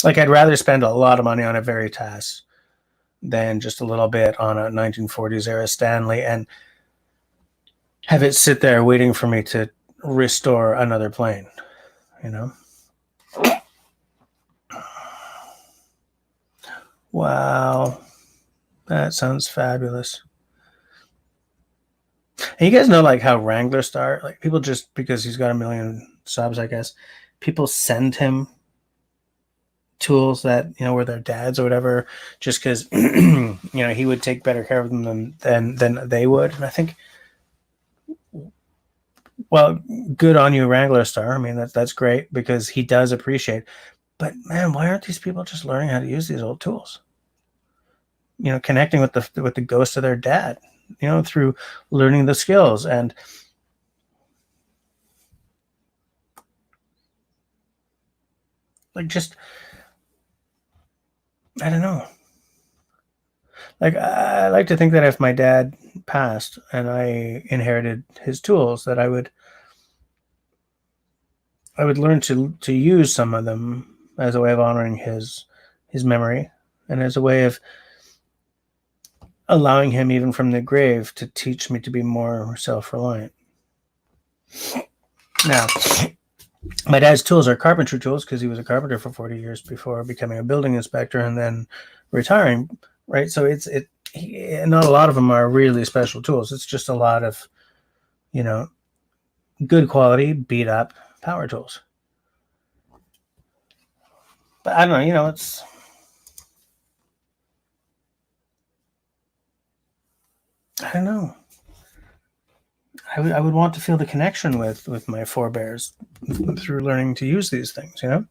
like, I'd rather spend a lot of money on a Veritas than just a little bit on a 1940s era Stanley and have it sit there waiting for me to restore another plane, you know? Wow. That sounds fabulous. And you guys know like how Wrangler Star, like people just because he's got a million subs, I guess, people send him tools that, you know, were their dads or whatever, just because you know he would take better care of them than they would. And I think, well, good on you, Wrangler Star. I mean, that's great because he does appreciate. But man, why aren't these people just learning how to use these old tools? You know, connecting with the ghost of their dad, you know, through learning the skills and like just I don't know. Like I like to think that if my dad passed and I inherited his tools, that I would learn to use some of them as a way of honoring his memory and as a way of allowing him even from the grave to teach me to be more self-reliant. Now, my dad's tools are carpentry tools because he was a carpenter for 40 years before becoming a building inspector and then retiring, right? So not a lot of them are really special tools. It's just a lot of, you know, good quality, beat up power tools. But I don't know, you know, I don't know. I would want to feel the connection with my forebears through learning to use these things, you know?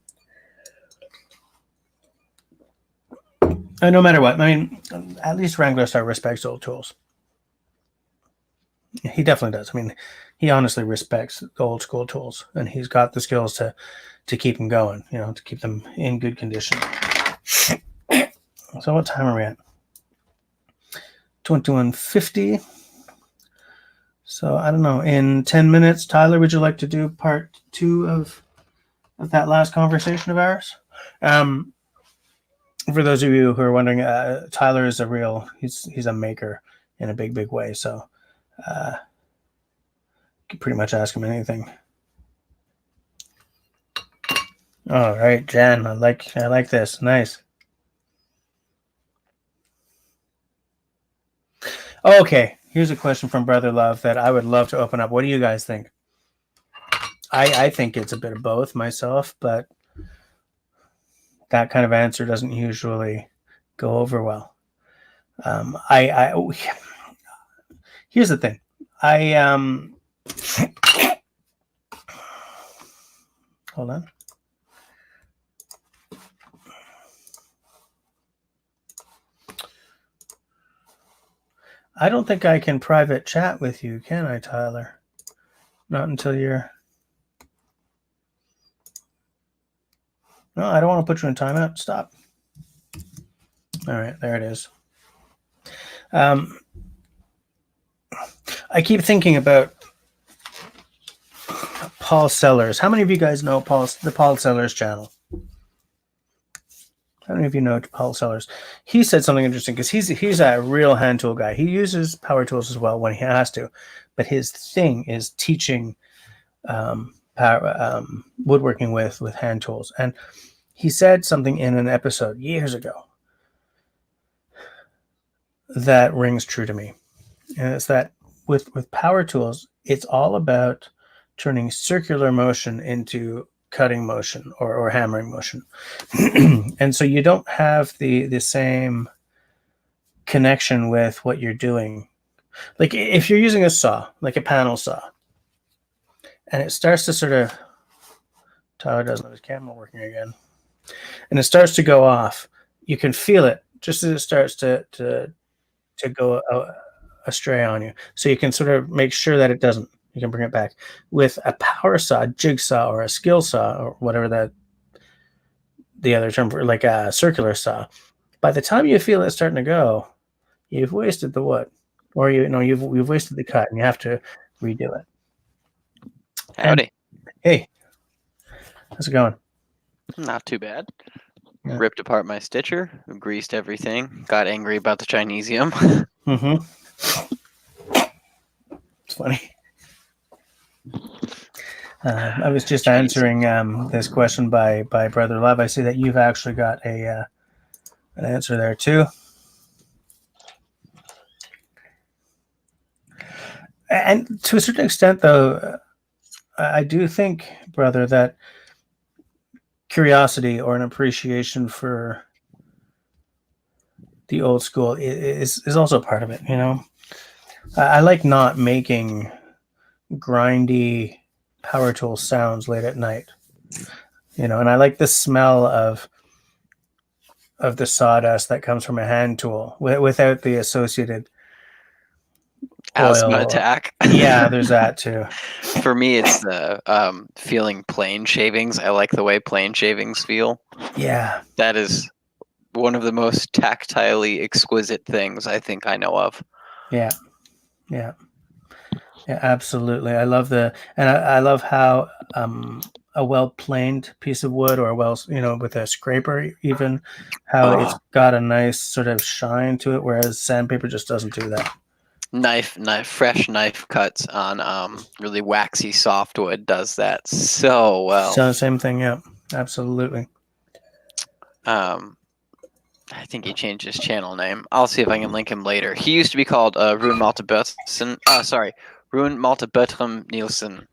And no matter what, I mean, at least Wrangler Star respects old tools. He definitely does. I mean, he honestly respects the old school tools, and he's got the skills to keep them going. You know, to keep them in good condition. So what time are we at? 21:50. So I don't know. In 10 minutes, Tyler, would you like to do part 2 of that last conversation of ours? For those of you who are wondering, Tyler is he's a maker in a big way. So you can pretty much ask him anything. All right, Jen, I like this. Nice. Okay, here's a question from Brother Love that I would love to open up. What do you guys think? I think it's a bit of both myself, but that kind of answer doesn't usually go over well. Here's the thing. Hold on. I don't think I can private chat with you, can I, Tyler? Not until you're... No, I don't want to put you in timeout. Stop. All right, there it is. I keep thinking about Paul Sellers. How many of you guys know the Paul Sellers channel? How many of you know Paul Sellers? He said something interesting because he's a real hand tool guy. He uses power tools as well when he has to, but his thing is teaching woodworking with hand tools. And he said something in an episode years ago that rings true to me. And it's that with power tools, it's all about turning circular motion into cutting motion or hammering motion. And so you don't have the same connection with what you're doing. Like if you're using a saw, like a panel saw, and it starts to sort of... Tyler doesn't have his camera working again. And it starts to go off. You can feel it just as it starts to go astray on you. So you can sort of make sure that it doesn't. You can bring it back. With a power saw, jigsaw, or a skill saw, or whatever the other term for, like a circular saw, by the time you feel it starting to go, you've wasted the wood, or you've wasted the cut, and you have to redo it. Howdy. Hey, how's it going? Not too bad. Yeah. Ripped apart my stitcher, greased everything, got angry about the Chinesium. It's funny. I was just answering this question by Brother Love. I see that you've actually got an answer there too. And to a certain extent, though, I do think, brother, that curiosity or an appreciation for the old school is also part of it. You know, I like not making grindy power tool sounds late at night. You know, and I like the smell of the sawdust that comes from a hand tool without the associated asthma oil. Attack. Yeah, there's that too. For me, it's the feeling plane shavings. I like the way plane shavings feel. Yeah. That is one of the most tactilely exquisite things I think I know of. Yeah. Yeah. Yeah, absolutely. I love I love how a well-planed piece of wood, or with a scraper, even how it's got a nice sort of shine to it, whereas sandpaper just doesn't do that. Fresh knife cuts on really waxy softwood does that so well. So same thing, yeah, absolutely. I think he changed his channel name. I'll see if I can link him later. He used to be called Ruin Malta Bertram Nielsen.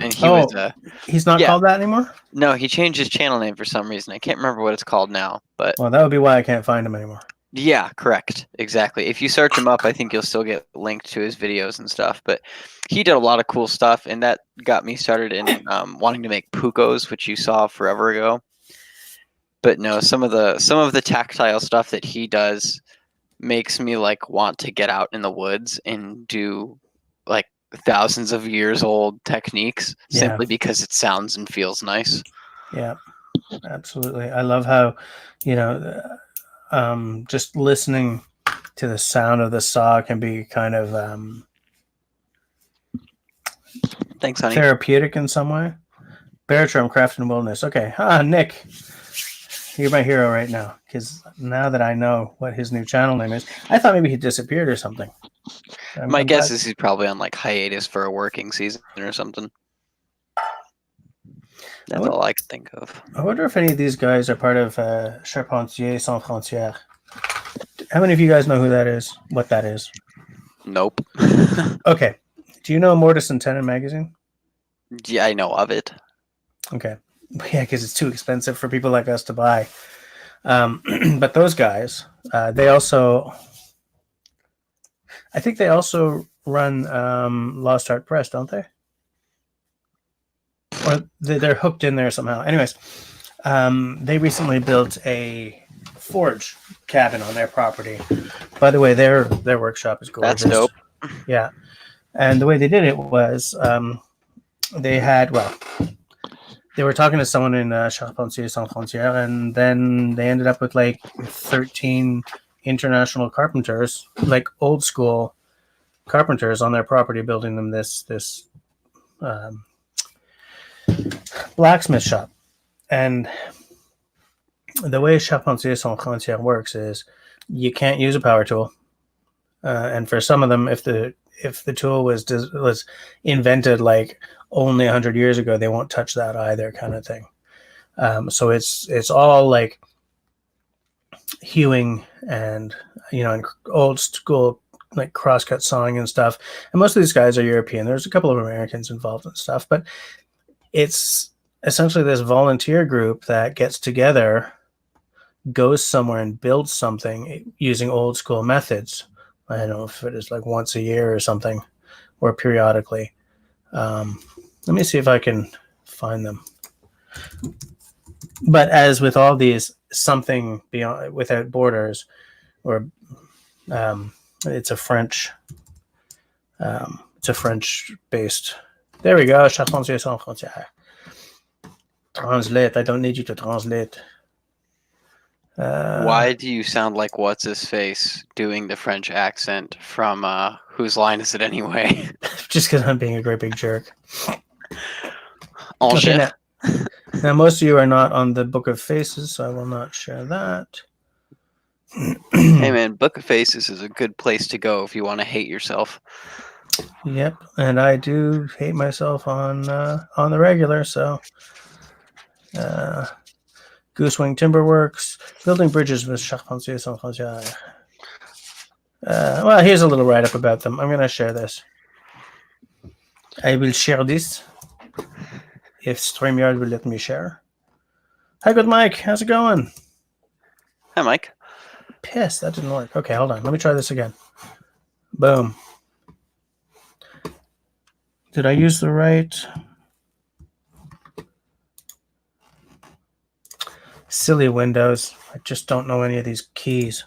And he was he's not called that anymore? No, he changed his channel name for some reason. I can't remember what it's called now, but well, that would be why I can't find him anymore. Yeah, correct. Exactly. If you search him up, I think you'll still get linked to his videos and stuff. But he did a lot of cool stuff, and that got me started in wanting to make puukos, which you saw forever ago. But no, some of the tactile stuff that he does makes me want to get out in the woods and do like thousands of years old techniques Yeah. simply because it sounds and feels nice. Yeah, absolutely. I love how, just listening to the sound of the saw can be kind of Thanks, honey. therapeutic in some way. Bertram, Craft and Wilderness. Okay. Nick, you're my hero right now, because now that I know what his new channel name is, I thought maybe he disappeared or something. My guess is he's probably on like hiatus for a working season or something. That's all I can think of. I wonder if any of these guys are part of Charpentier Sans Frontières. How many of you guys know who that is? What that is? Nope. Okay. Do you know Mortise and Tenon magazine? Yeah, I know of it. Okay. Yeah, because it's too expensive for people like us to buy. But those guys, they also, I think they also run Lost Art Press, don't they? Or they're hooked in there somehow. Anyways, they recently built a forge cabin on their property. By the way, their workshop is gorgeous. That's dope. Yeah. And the way they did it was they had, they were talking to someone in Charpentier Sans Frontières, and then they ended up with like 13 international carpenters, like old school carpenters on their property, building them this blacksmith shop. And the way Charpentier Sans Frontières works is you can't use a power tool. And for some of them, if the tool was invented like only 100 years ago, they won't touch that either, kind of thing. So it's all like hewing and and old school like crosscut sawing and stuff. And most of these guys are European. There's a couple of Americans involved and stuff, but it's essentially this volunteer group that gets together, goes somewhere and builds something using old school methods. I don't know if it is like once a year or something, or periodically. Let me see if I can find them. But as with all these, something beyond without borders, or it's a French based. There we go. Charpentier Sans Frontières. Translate. I don't need you to translate. Why do you sound like what's his face doing the French accent from Whose Line Is It Anyway? Just because I'm being a great big jerk. Okay, now, most of you are not on the Book of Faces, so I will not share that. Hey man, Book of Faces is a good place to go if you want to hate yourself. Yep, and I do hate myself on the regular. So, Goosewing Timberworks, building bridges with Charpentier Sans Frontières. Well, here's a little write-up about them. I'm going to share this. I will share this if StreamYard will let me share. Hi, good Mike. How's it going? Hi, Mike. Piss, that didn't work. Okay, hold on. Let me try this again. Boom. Did I use the right? Silly Windows. I just don't know any of these keys.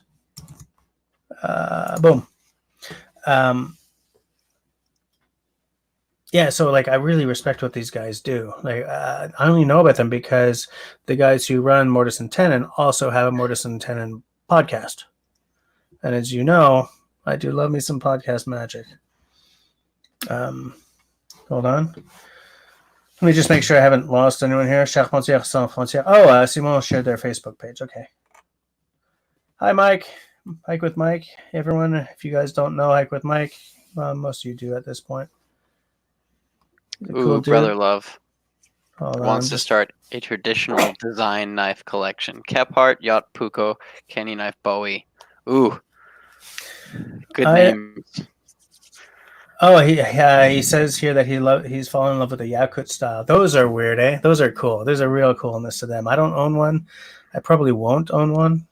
Boom. Yeah, so like I really respect what these guys do. Like I only know about them because the guys who run Mortise and Tenon also have a Mortise and Tenon podcast. And as you know, I do love me some podcast magic. Hold on. Let me just make sure I haven't lost anyone here. Charpentier Sans Frontières. Oh, Simon shared their Facebook page. Okay. Hi, Mike. Hike with Mike. Everyone, if you guys don't know Hike with Mike, most of you do at this point. Ooh, cool Brother Love Hold wants on, to start a traditional design knife collection. Kephart, Yacht Puko, Kenny Knife Bowie. Ooh, good name. Oh, he says here that he's fallen in love with the Yakut style. Those are weird, eh? Those are cool. There's a real coolness to them. I don't own one. I probably won't own one.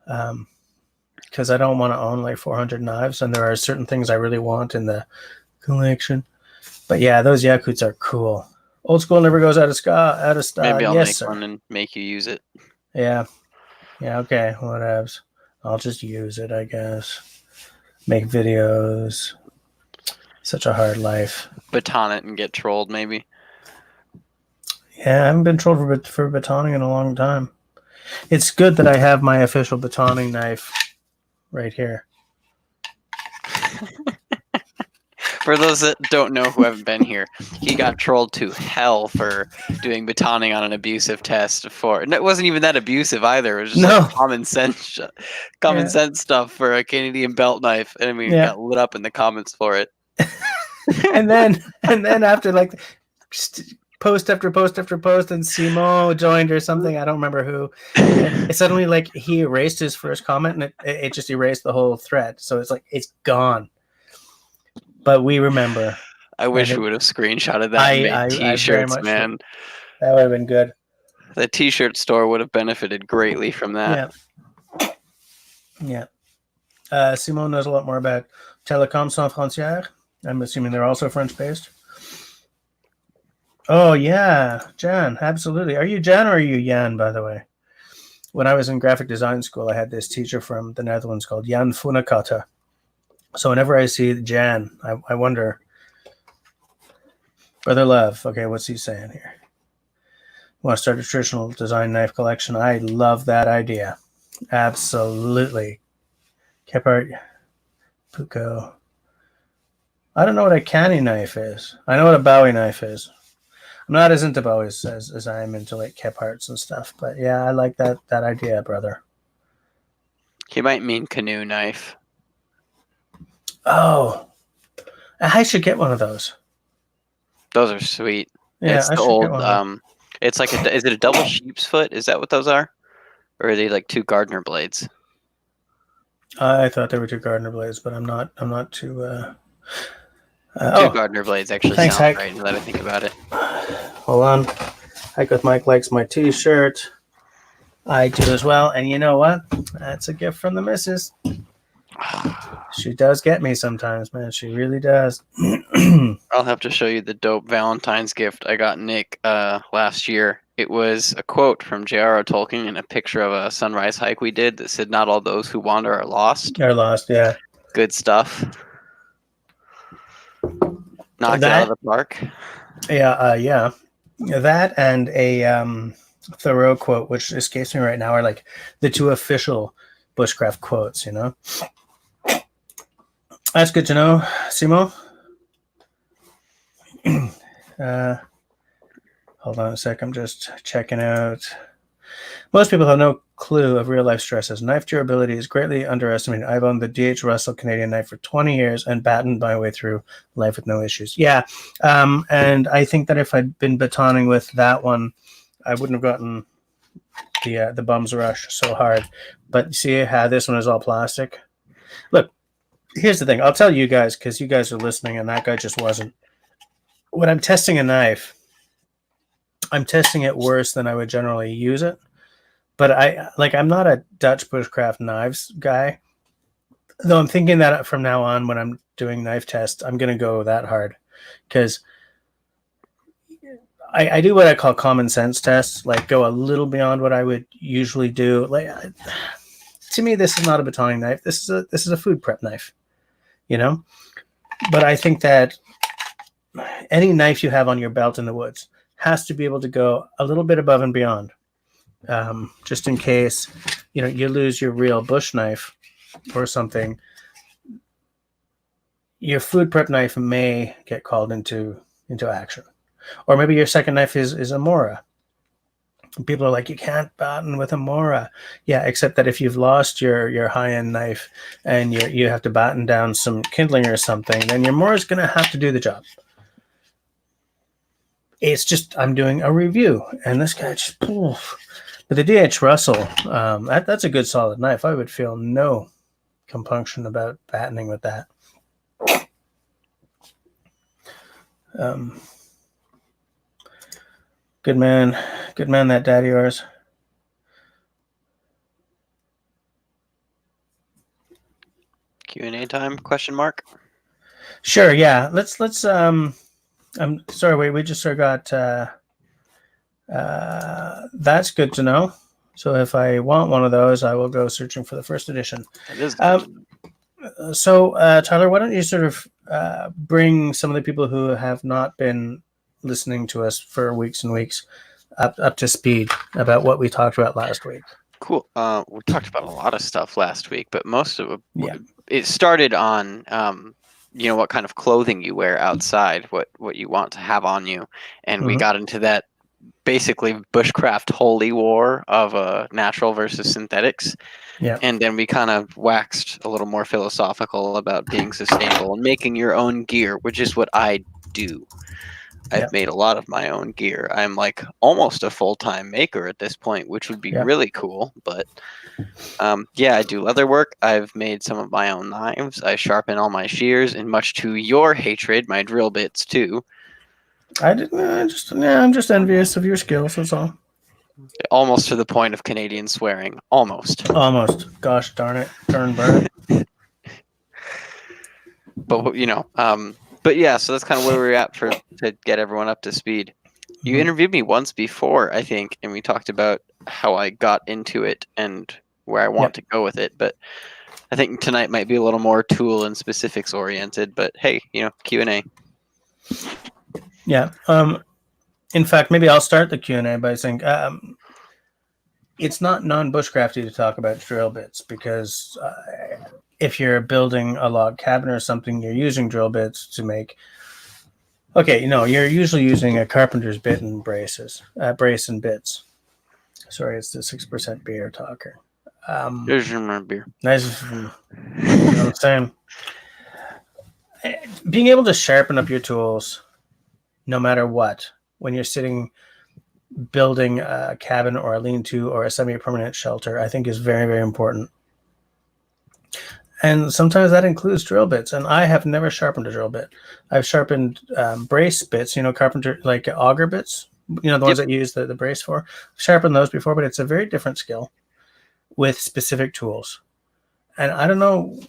Because I don't want to own like 400 knives, and there are certain things I really want in the collection. But yeah, those Yakuts are cool. Old school never goes out of style. Maybe I'll Yes, make one and make you use it. Yeah. Okay. Whatevs. I'll just use it, I guess. Make videos. Such a hard life. Baton it and get trolled, maybe. Yeah, I haven't been trolled for batoning in a long time. It's good that I have my official batoning knife right here. For those that don't know who haven't been here, he got trolled to hell for doing batoning on an abusive test for. And it wasn't even that abusive either. It was just like common sense stuff for a Canadian belt knife. And I mean, it got lit up in the comments for it. and then after like post after post after post, and Simo joined or something. I don't remember who. It suddenly like he erased his first comment, and it just erased the whole thread. So it's like it's gone. But we remember. I wish we would have screenshotted that and made T-shirts, man. That would have been good. The T-shirt store would have benefited greatly from that. Yeah. Simon knows a lot more about Télécom Sans Frontières. I'm assuming they're also French-based. Oh, yeah. Jan, absolutely. Are you Jan or are you Jan, by the way? When I was in graphic design school, I had this teacher from the Netherlands called Jan Funekata. So whenever I see Jan, I wonder, Brother Love, okay, what's he saying here? Want to start a traditional design knife collection? I love that idea. Absolutely. Kephart, Puko. I don't know what a canny knife is. I know what a Bowie knife is. I'm not as into Bowies as I am into like Kepharts and stuff, but yeah, I like that idea, brother. He might mean canoe knife. Oh, I should get one of those. Those are sweet. Yeah, it's the old. It's like is it a double sheep's foot? Is that what those are, or are they like two Gardner blades? I thought they were two Gardner blades, but I'm not too. Two Gardner blades actually sound right. Now that I think about it. Hold on, Hike with Mike likes my T-shirt. I do as well, and you know what? That's a gift from the missus. She does get me sometimes, man. She really does. I'll have to show you the dope Valentine's gift I got Nick last year. It was a quote from J.R.R. Tolkien and a picture of a sunrise hike we did that said, "Not all those who wander are lost." Are lost, yeah. Good stuff. Knocked it out of the park. Yeah, yeah. That and a Thoreau quote, which escapes me right now, are like the two official bushcraft quotes, you know? That's good to know, Simo. Hold on a sec. I'm just checking out. Most people have no clue of real life stresses. Knife durability is greatly underestimated. I've owned the D.H. Russell Canadian knife for 20 years and battened my way through life with no issues. Yeah. And I think that if I'd been batoning with that one, I wouldn't have gotten the bum's rush so hard. But you see how this one is all plastic? Look, here's the thing. I'll tell you guys, because you guys are listening and that guy just wasn't. When I'm testing a knife, I'm testing it worse than I would generally use it. But I'm not a Dutch bushcraft knives guy. Though I'm thinking that from now on, when I'm doing knife tests, I'm going to go that hard. Because I do what I call common sense tests, like go a little beyond what I would usually do. Like, to me, this is not a batoning knife. This is a food prep knife, you know? But I think that any knife you have on your belt in the woods has to be able to go a little bit above and beyond. Just in case, you lose your real bush knife or something, your food prep knife may get called into action. Or maybe your second knife is a Mora. People are like, you can't batten with a Mora. Yeah, except that if you've lost your high-end knife and you have to batten down some kindling or something, then your Mora is going to have to do the job. It's just, I'm doing a review, and this guy just, poof. But the D.H. Russell, that's a good solid knife. I would feel no compunction about battening with that. Good man, that daddy yours. Q&A time? Question mark. Sure. Yeah. Let's. I'm sorry. We just got. That's good to know. So if I want one of those, I will go searching for the first edition. It is good to know. Tyler, why don't you sort of bring some of the people who have not been listening to us for weeks and weeks up to speed about what we talked about last week? Cool. We talked about a lot of stuff last week, but most of Yeah. it started on what kind of clothing you wear outside, what you want to have on you, and we Mhm. got into that basically bushcraft holy war of natural versus synthetics. Yeah. And then we kind of waxed a little more philosophical about being sustainable and making your own gear, which is what I do. Yeah. I've made a lot of my own gear. I'm like almost a full-time maker at this point, which would be Yeah. really cool. But yeah, I do leather work. I've made some of my own knives. I sharpen all my shears, and much to your hatred, my drill bits too. I didn't. I'm just envious of your skills. That's all. Almost to the point of Canadian swearing. Almost. Almost. Gosh darn it. Turn burn it. But but yeah, so that's kind of where we're at to get everyone up to speed. You Mhm. interviewed me once before, I think, and we talked about how I got into it and where I want Yep. to go with it. But I think tonight might be a little more tool and specifics oriented. But hey, Q&A. Yeah. In fact, maybe I'll start the Q&A by saying it's not non-bushcrafty to talk about drill bits because if you're building a log cabin or something, you're using drill bits to make. Okay, you're usually using a carpenter's bit and brace and bits. Sorry, it's the 6% beer talker. Here's your beer. Nice, you know what I'm saying? Being able to sharpen up your tools, no matter what, when you're sitting building a cabin or a lean-to or a semi-permanent shelter, I think is very, very important. And sometimes that includes drill bits. And I have never sharpened a drill bit. I've sharpened brace bits, carpenter, like auger bits, the ones that you use the brace for. I've sharpened those before, but it's a very different skill with specific tools. And I don't know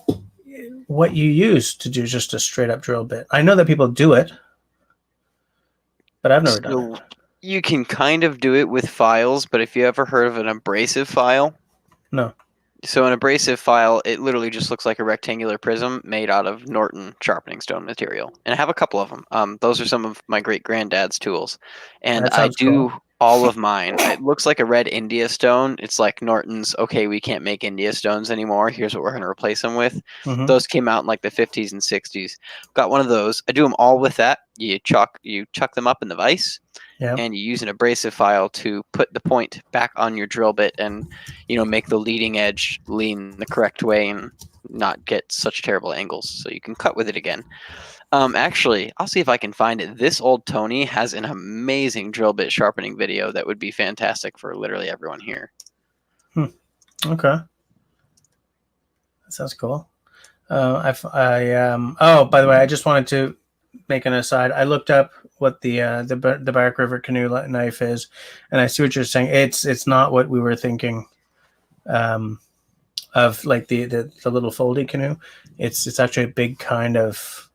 what you use to do just a straight up drill bit. I know that people do it, but I've never done it. You can kind of do it with files, but if you ever heard of an abrasive file? No. So an abrasive file, it literally just looks like a rectangular prism made out of Norton sharpening stone material. And I have a couple of them. Those are some of my great-granddad's tools. And That I sounds do cool. all of mine. It looks like a red India stone. It's like Norton's, okay, we can't make India stones anymore. Here's what we're going to replace them with. Mm-hmm. Those came out in like the 50s and 60s. Got one of those. I do them all with that. You chuck them up in the vise. Yeah. And you use an abrasive file to put the point back on your drill bit and make the leading edge lean the correct way and not get such terrible angles, so you can cut with it again. Actually, I'll see if I can find it. This old Tony has an amazing drill bit sharpening video that would be fantastic for literally everyone here. Okay, that sounds cool. Oh, by the way, I just wanted to make an aside. I looked up what the Bark River canoe knife is, and I see what you're saying. It's not what we were thinking of, like the little foldy canoe. It's actually a big kind of.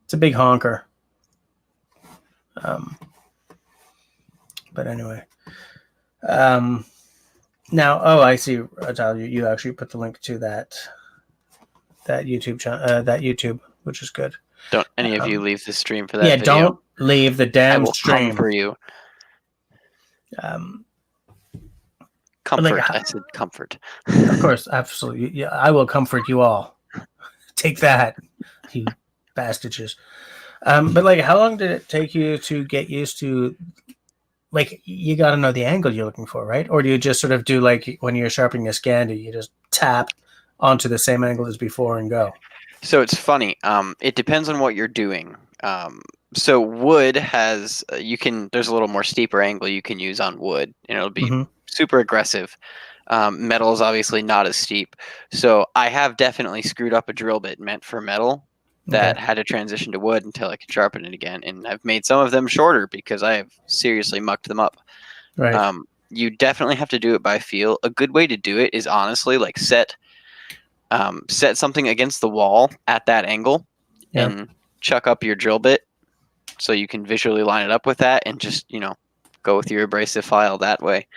It's a big honker. But anyway, now, I see, Tyler, you actually put the link to that YouTube channel, that YouTube, which is good. Don't any of you leave the stream for that yeah, video. Don't leave the damn I will stream. come for you. Comfort. I said comfort. Of course, absolutely. Yeah, I will comfort you all. Take that, you bastages. But like, how long did it take you to get used to? Like, you got to know the angle you're looking for, right? Or do you just sort of do like when you're sharpening a Scandi, you just tap onto the same angle as before and go? So it's funny. It depends on what you're doing. So wood has there's a little more steeper angle you can use on wood, and it'll be super aggressive. Metal is obviously not as steep. So I have definitely screwed up a drill bit meant for metal that had to transition to wood until I could sharpen it again. And I've made some of them shorter because I have seriously mucked them up. Right. You definitely have to do it by feel. A good way to do it is honestly like set something against the wall at that angle and chuck up your drill bit so you can visually line it up with that and just, go with your abrasive file that way.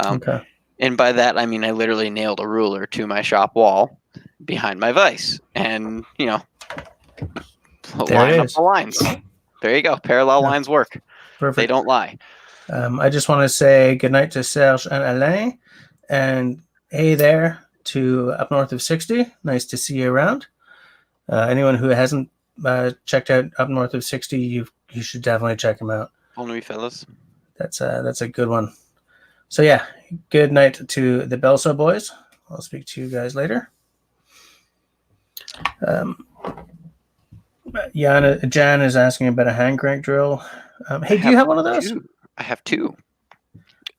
Okay. And by that, I mean I literally nailed a ruler to my shop wall behind my vise. And, There it line up is. the lines. There you go. Parallel Yeah. lines work. Perfect. They don't lie. I just want to say goodnight to Serge and Alain. And hey there to Up North of 60. Nice to see you around. Anyone who hasn't checked out Up North of 60, you should definitely check him out. Bon nuit, fellas. That's a good one. So yeah, good night to the Belso boys. I'll speak to you guys later. Jan is asking about a hand crank drill. Hey, do you have one of those? I have two.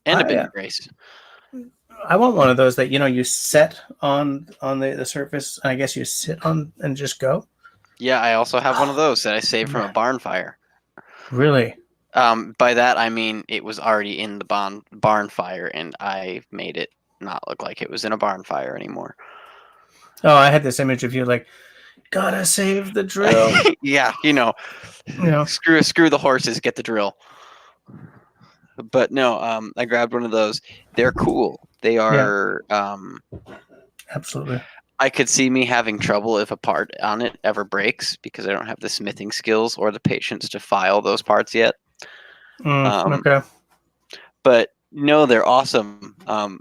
And a bin brace. I want one of those that you set on the surface. I guess you sit on and just go. Yeah, I also have one of those that I saved from a barn fire. Really? By that I mean it was already in the barn fire, and I made it not look like it was in a barn fire anymore. Oh, I had this image of you like, gotta save the drill. Yeah, screw the horses, get the drill. But no, I grabbed one of those. They're cool. They are. Absolutely. I could see me having trouble if a part on it ever breaks because I don't have the smithing skills or the patience to file those parts yet. Okay. But no, they're awesome.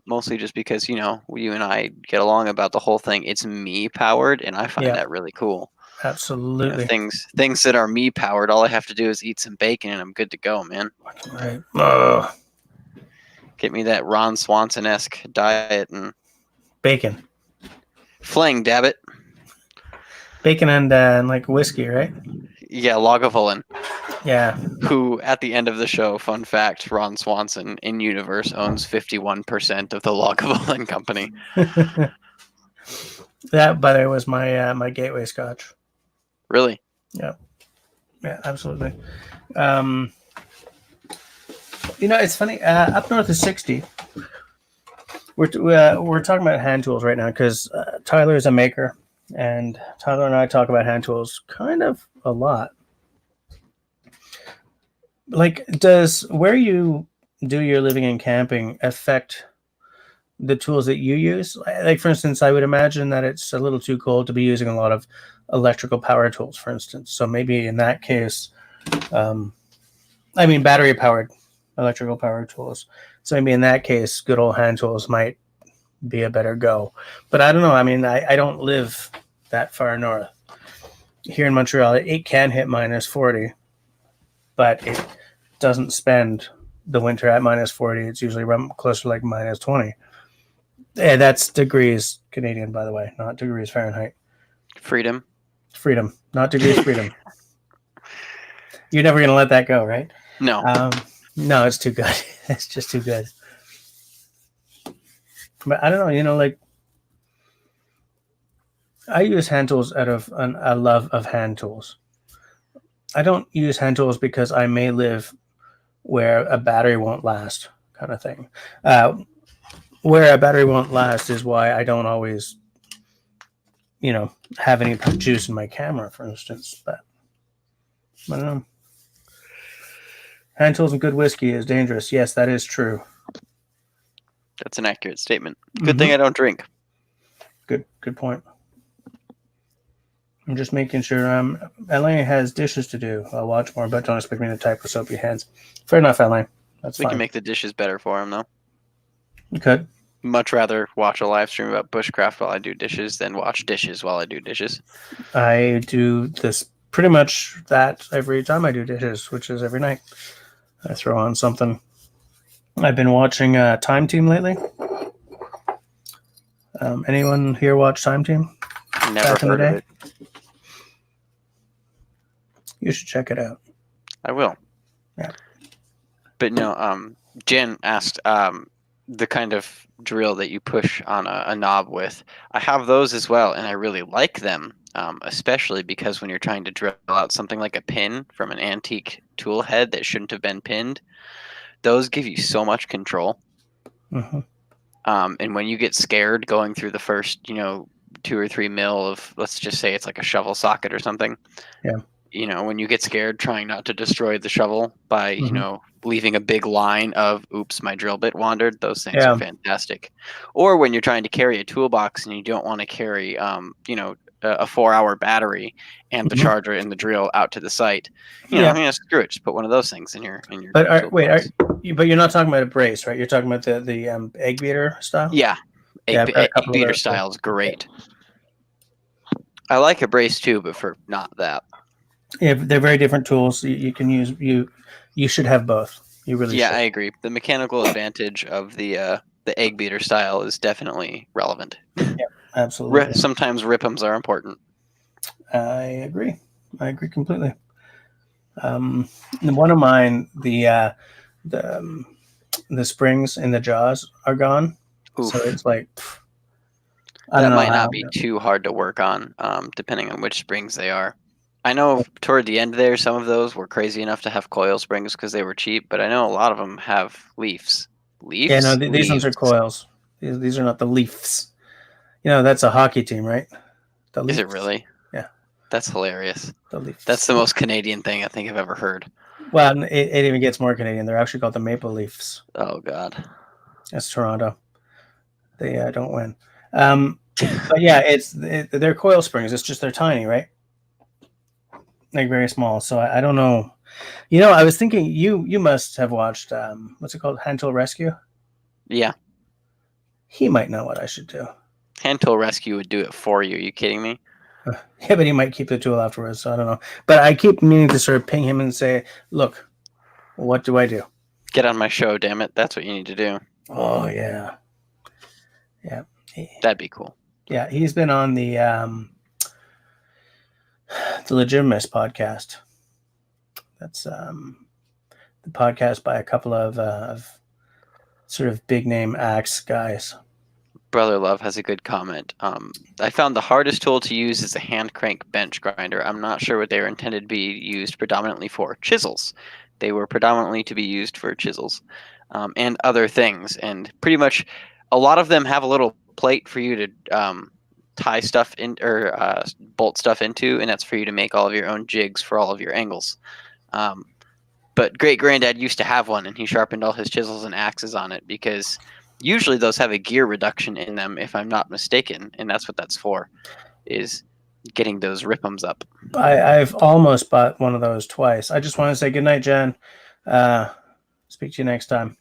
Mostly just because you and I get along about the whole thing. It's me powered, and I find that really cool. Absolutely. Things that are me powered. All I have to do is eat some bacon, and I'm good to go, man. Right. Get me that Ron Swanson-esque diet and bacon. Fling, dabbit. Bacon and like whiskey, right? Yeah, Lagavulin. Yeah. Who, at the end of the show, fun fact, Ron Swanson in universe owns 51% of the Lagavulin company. That, by the way, was my gateway scotch. Really? Yeah. Yeah, absolutely. It's funny. Up North of 60. We're talking about hand tools right now because Tyler is a maker, and Tyler and I talk about hand tools kind of a lot. Like, does where you do your living and camping affect the tools that you use? Like, for instance, I would imagine that it's a little too cold to be using a lot of electrical power tools, for instance. So maybe in that case, battery powered electrical power tools. So maybe in that case, good old hand tools might be a better go. But I don't know. I mean, I don't live that far north. Here in Montreal, it can hit -40, but it doesn't spend the winter at -40. It's usually closer to like -20. And that's degrees Canadian, by the way, not degrees Fahrenheit. Freedom, not degrees freedom. You're never going to let that go, right? No. No, it's too good. It's just too good. But I don't know, like, I use hand tools out of a love of hand tools. I don't use hand tools because I may live where a battery won't last, kind of thing. Where a battery won't last is why I don't always, have any juice in my camera, for instance. But I don't know. Hand tools and good whiskey is dangerous. Yes, that is true. That's an accurate statement. Good thing I don't drink. Good point. I'm just making sure. Elaine has dishes to do. I'll watch more, but don't expect me to type with soapy hands. Fair enough, Elaine. That's fine. We can make the dishes better for him, though. You could. Much rather watch a live stream about bushcraft while I do dishes than watch dishes while I do dishes. I do this pretty much that every time I do dishes, which is every night. I throw on something. I've been watching Time Team lately. Anyone here watch Time Team? Never heard of it. You should check it out. I will. Yeah. But no, Jen asked the kind of drill that you push on a knob with. I have those as well, and I really like them, especially because when you're trying to drill out something like a pin from an antique tool head that shouldn't have been pinned, those give you so much control. Mm-hmm. And when you get scared going through the first, 2 or 3 mil of, let's just say it's like a shovel socket or something. Yeah. you know, when you get scared, trying not to destroy the shovel by, you know, leaving a big line of "oops, my drill bit wandered." Those things are Yeah. fantastic. Or when you're trying to carry a toolbox and you don't want to carry, you know, a 4-hour battery and the Mhm. charger and the drill out to the site. Yeah. Screw it. Just put one of those things in your But toolbox. but you're not talking about a brace, right? You're talking about the egg beater style. Yeah, Yeah, I've got a egg couple of beater those too. style is great. I like a brace too, but for not that. Yeah, they're very different tools. You can use you should have both. You really Yeah, should. I agree. The mechanical advantage of the egg beater style is definitely relevant. Absolutely. Sometimes rip'ems are important. I agree. I agree completely. One of mine, the the springs in the jaws are gone, so Oof. it's like I don't That know might how. not be too hard to work on, depending on which springs they are. I know toward the end there, some of those were crazy enough to have coil springs because they were cheap, but I know a lot of them have leaves. Yeah, no, Leaves? these ones Leaves. are coils. These are not the Leafs. You know, that's a hockey team, right? The Is it Leafs. really? Yeah, That's hilarious. the That's Leafs. the most Canadian thing I think I've ever heard. Well, it even gets more Canadian. They're actually called the Maple Leafs. Oh, God. That's Toronto. They don't win. But yeah, they're coil springs. It's just they're tiny, right? Like very small. So I don't know. You know, I was thinking you must have watched what's it called, Hand Tool Rescue. Yeah. He might know what I should do. Hand tool rescue would do it for you. Are you kidding me? Yeah, but he might keep the tool afterwards. So I don't know. But I keep meaning to sort of ping him and say, "Look, what do I do?" Get on my show, damn it. That's what you need to do. Oh yeah, yeah, That'd be cool. yeah. He's been on the Legitimist podcast. That's the podcast by a couple of sort of big name axe guys. Brother Love has a good comment. I found the hardest tool to use is a hand crank bench grinder. I'm not sure what they were intended to be used predominantly for. Chisels. They were predominantly to be used for chisels and other things. And pretty much a lot of them have a little plate for you to tie stuff in or bolt stuff into, and that's for you to make all of your own jigs for all of your angles. But great granddad used to have one, and he sharpened all his chisels and axes on it because usually those have a gear reduction in them, if I'm not mistaken, and that's what that's for, is getting those rip'ems up. I've almost bought one of those twice. I just want to say good night, Jen. Speak to you next time.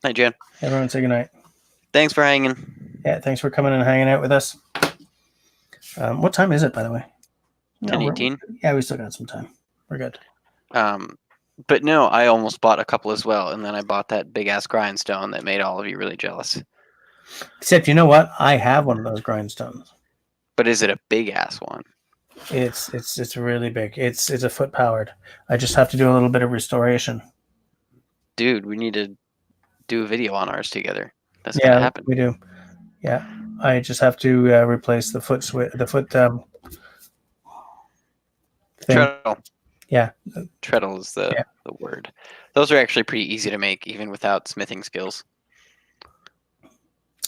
Night, Jan. Everyone say good night. Thanks for hanging. Yeah, thanks for coming and hanging out with us. What time is it, by the way? 10:18. Yeah, we still got some time. We're good. But no, I almost bought a couple as well, and then I bought that big ass grindstone that made all of you really jealous. Except, you know what? I have one of those grindstones. But is it a big ass one? It's really big. It's a foot powered. I just have to do a little bit of restoration. Dude, we need to do a video on ours together. That's gonna happen. We do. Yeah, I just have to replace the foot thing. Treadle. Yeah, treadle is the word. Those are actually pretty easy to make, even without smithing skills.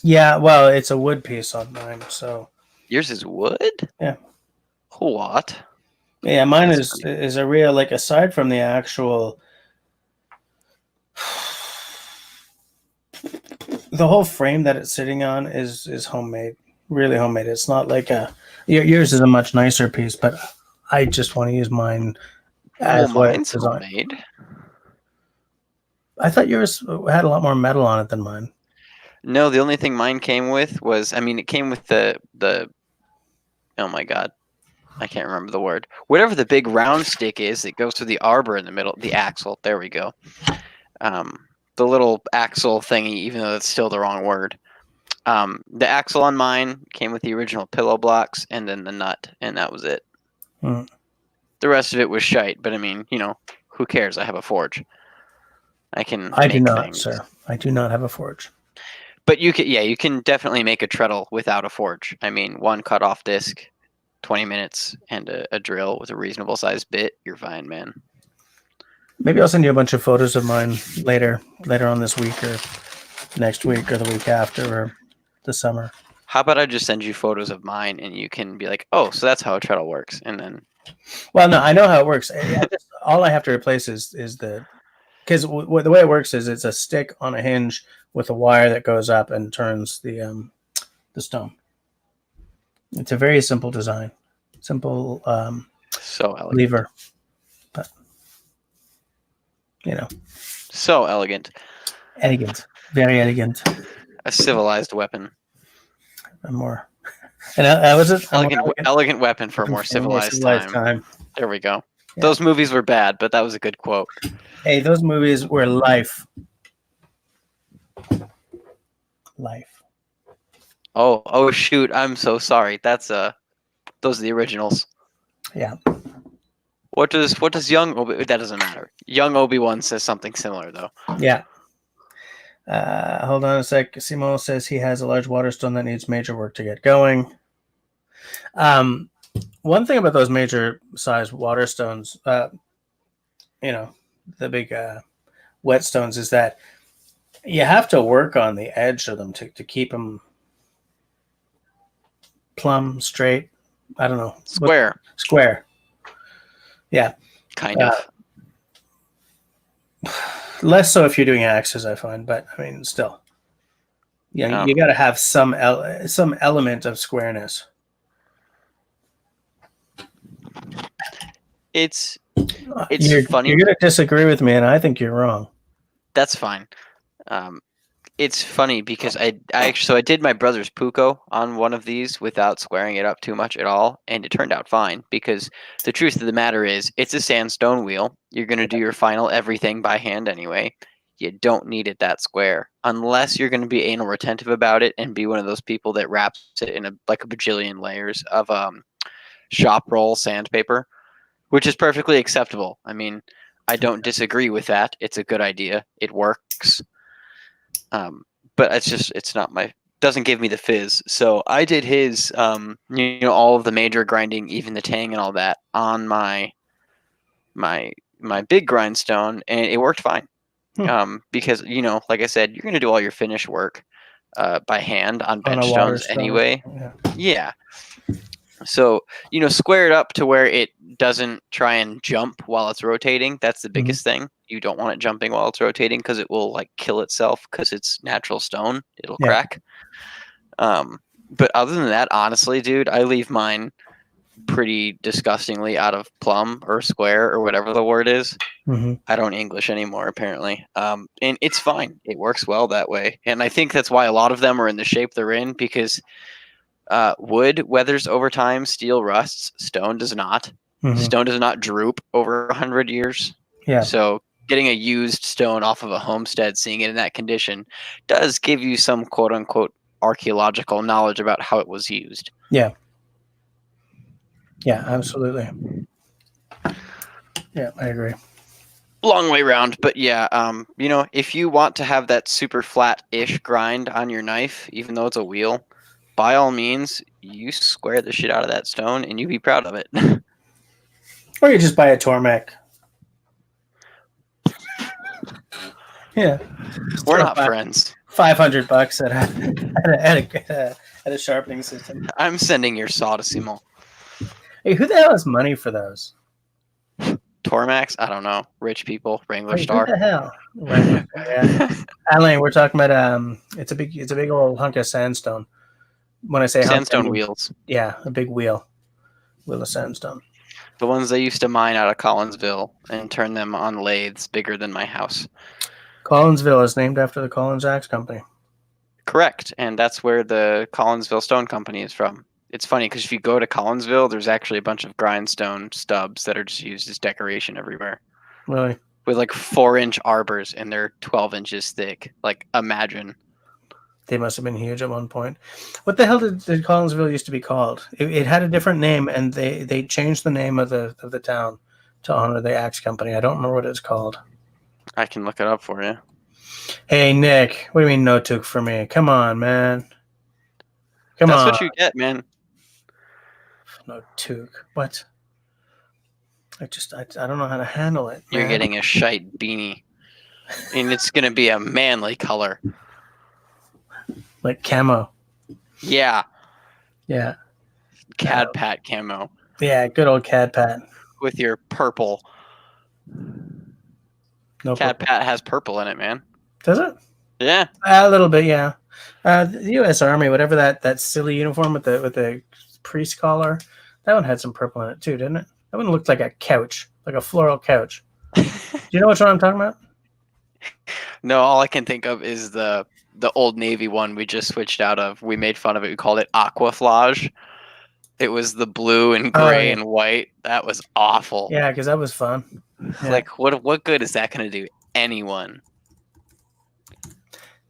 Yeah, well, it's a wood piece on mine, so. Yours is wood? Yeah. What? Yeah, mine is a real, like, aside from the actual. The whole frame that it's sitting on is homemade, really homemade. It's not like yours is a much nicer piece, but I just want to use mine as what it's designed. Homemade. I thought yours had a lot more metal on it than mine. No, the only thing mine came with was, it came with the oh my god, I can't remember the word. Whatever the big round stick is that goes through the arbor in the middle, the axle. There we go. The little axle thingy, even though that's still the wrong word. The axle on mine came with the original pillow blocks and then the nut, and that was it. Mm. The rest of it was shite, but who cares? I have a forge. I do not, things. Sir. I do not have a forge. But you can definitely make a treadle without a forge. One cut-off disc, 20 minutes, and a drill with a reasonable sized bit. You're fine, man. Maybe I'll send you a bunch of photos of mine later on this week or next week or the week after or the summer. How about I just send you photos of mine and you can be like, oh, so that's how a treadle works. And then Well, no, I know how it works. All I have to replace is the because the way it works is it's a stick on a hinge with a wire that goes up and turns the stone. It's a very simple design, simple So elegant. lever, but So elegant. elegant, very elegant, A civilized weapon. and more. And I was it Elegant weapon for a more civilized time. There we go. Yeah. Those movies were bad, but that was a good quote. Hey, those movies were life. Life. Oh shoot! I'm so sorry. Those are the originals. Yeah. What does young Obi? That doesn't matter. Young Obi-Wan says something similar though. Yeah. Hold on a sec. Simon says he has a large water stone that needs major work to get going. One thing about those major size water stones, the big wet stones, is that you have to work on the edge of them to keep them plumb, straight. I don't know. Square. Yeah. Kind of. Less so if you're doing axes, I find, but I mean, still. Yeah, you got to have some element of squareness. It's funny. You're going to disagree with me, and I think you're wrong. That's fine. It's funny because I did my brother's puko on one of these without squaring it up too much at all, and it turned out fine because the truth of the matter is it's a sandstone wheel. You're going to do your final everything by hand anyway. You don't need it that square unless you're going to be anal retentive about it and be one of those people that wraps it in a bajillion layers of shop roll sandpaper, which is perfectly acceptable. I mean, I don't disagree with that. It's a good idea. It works. But it's not doesn't give me the fizz. So I did his, all of the major grinding, even the tang and all that on my big grindstone, and it worked fine. Because, like I said, you're going to do all your finish work by hand on bench stones anyway. Yeah. So, square it up to where it doesn't try and jump while it's rotating. That's the biggest thing. You don't want it jumping while it's rotating because it will kill itself because it's natural stone. It'll crack. But other than that, honestly, dude, I leave mine pretty disgustingly out of plumb or square or whatever the word is. I don't English anymore, apparently. And it's fine. It works well that way. And I think that's why a lot of them are in the shape they're in, because wood weathers over time, steel rusts, stone does not. Stone does not droop over 100 years. Yeah. So getting a used stone off of a homestead, seeing it in that condition, does give you some quote-unquote archaeological knowledge about how it was used. Yeah. Yeah, absolutely. Yeah, I agree. Long way round, but yeah, if you want to have that super flat-ish grind on your knife, even though it's a wheel, by all means, you square the shit out of that stone and you be proud of it. Or you just buy a Tormek. Yeah. We're not friends. $500 at a sharpening system. I'm sending your saw to Simon. Hey, who the hell has money for those? Tormax? I don't know. Rich people. Wrangler Star. Who the hell? Yeah. Alain, we're talking about it's a big old hunk of sandstone. When I say sandstone wheels. Yeah, a big wheel of sandstone. The ones they used to mine out of Collinsville and turn them on lathes bigger than my house. Collinsville is named after the Collins Axe Company. Correct, and that's where the Collinsville Stone Company is from. It's funny because if you go to Collinsville, there's actually a bunch of grindstone stubs that are just used as decoration everywhere. Really? With 4-inch arbors and they're 12 inches thick. Imagine. They must have been huge at one point. What the hell did Collinsville used to be called? It had a different name, and they changed the name of the town to honor the axe company. I don't remember what it's called. I can look it up for you. Hey, Nick. What do you mean no toque for me? Come on, man. That's what you get, man. No toque. What? I don't know how to handle it. You're getting a shite beanie. And it's going to be a manly color. Like camo. Yeah. Yeah. Cad Pat camo. Yeah, good old Cad Pat. with your purple. No Cat purple. Pat has purple in it, man. Does it? Yeah. A little bit, yeah. The U.S. Army, whatever that silly uniform with the priest collar, that one had some purple in it too, didn't it? That one looked like a couch, like a floral couch. Do you know which one I'm talking about? No, all I can think of is the Old Navy one we just switched out of. We made fun of it. We called it Aquaflage. It was the blue and Oh gray yeah, and white. That was awful. yeah, because that was fun. Yeah. Like, what good is that going to do anyone?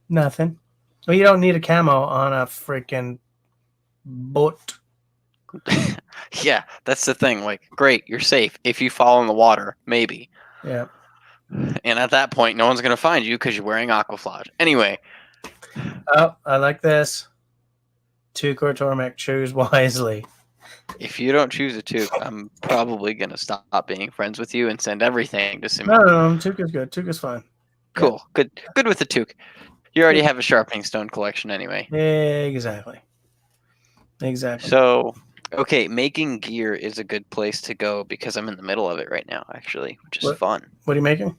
Nothing. Well, you don't need a camo on a freaking boat. Yeah, that's the thing. Like, great, you're safe. If you fall in the water, maybe. Yeah. And at that point, no one's going to find you because you're wearing Aquaflage. Anyway. Oh, I like this. Tuke Tormek, choose wisely. If you don't choose a Tuke, I'm probably going to stop being friends with you and send everything to No, Simone. no, Tuke is good. Tuke is fine. Cool. Yeah. Good with the Tuke. You already have a sharpening stone collection anyway. Exactly. So, okay, making gear is a good place to go because I'm in the middle of it right now, actually, which is fun. What are you making?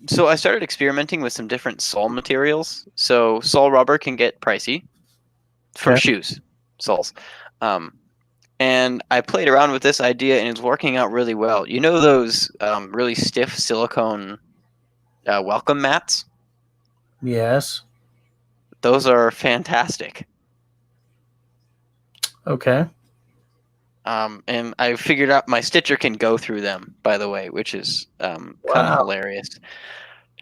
So I started experimenting with some different sole materials. So sole rubber can get pricey for shoes, soles. And I played around with this idea and it's working out really well. You know those really stiff silicone welcome mats? Yes. Those are fantastic. Okay. And I figured out my stitcher can go through them, by the way, which is kind of hilarious.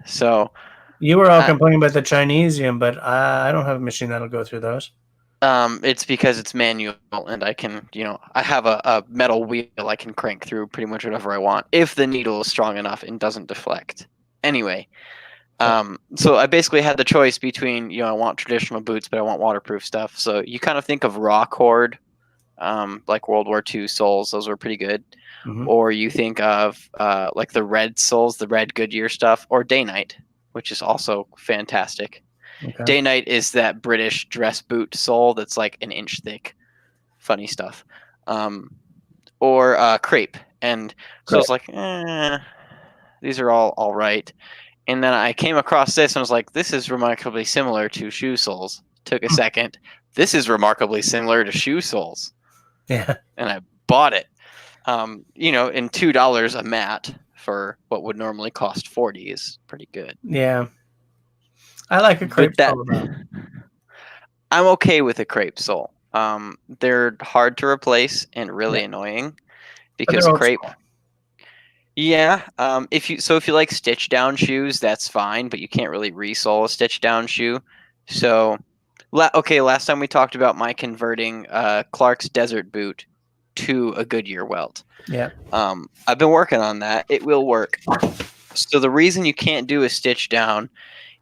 So you were all complaining about the Chinesium, but I don't have a machine that'll go through those. It's because it's manual, and I can, I have a metal wheel I can crank through pretty much whatever I want if the needle is strong enough and doesn't deflect. Anyway, so I basically had the choice between, I want traditional boots, but I want waterproof stuff. So you kind of think of raw cord. Like World War II soles, those were pretty good. Mm-hmm. Or you think of like the red soles, the red Goodyear stuff, or Day Night, which is also fantastic. Okay. Day Night is that British dress boot sole that's like an inch thick. Funny stuff. Or crepe. And so I was like, these are all right. And then I came across this and was like, this is remarkably similar to shoe soles. Took a second. This is remarkably similar to shoe soles. Yeah. And I bought it. In $2 a mat for what would normally cost $40 is pretty good. Yeah. I like a crepe sole. I'm okay with a crepe sole. They're hard to replace and really annoying because crepe. Yeah. If you like stitch down shoes, that's fine, but you can't really resole a stitch down shoe. So last time we talked about my converting Clark's Desert Boot to a Goodyear welt. Yeah. I've been working on that. It will work. So the reason you can't do a stitch down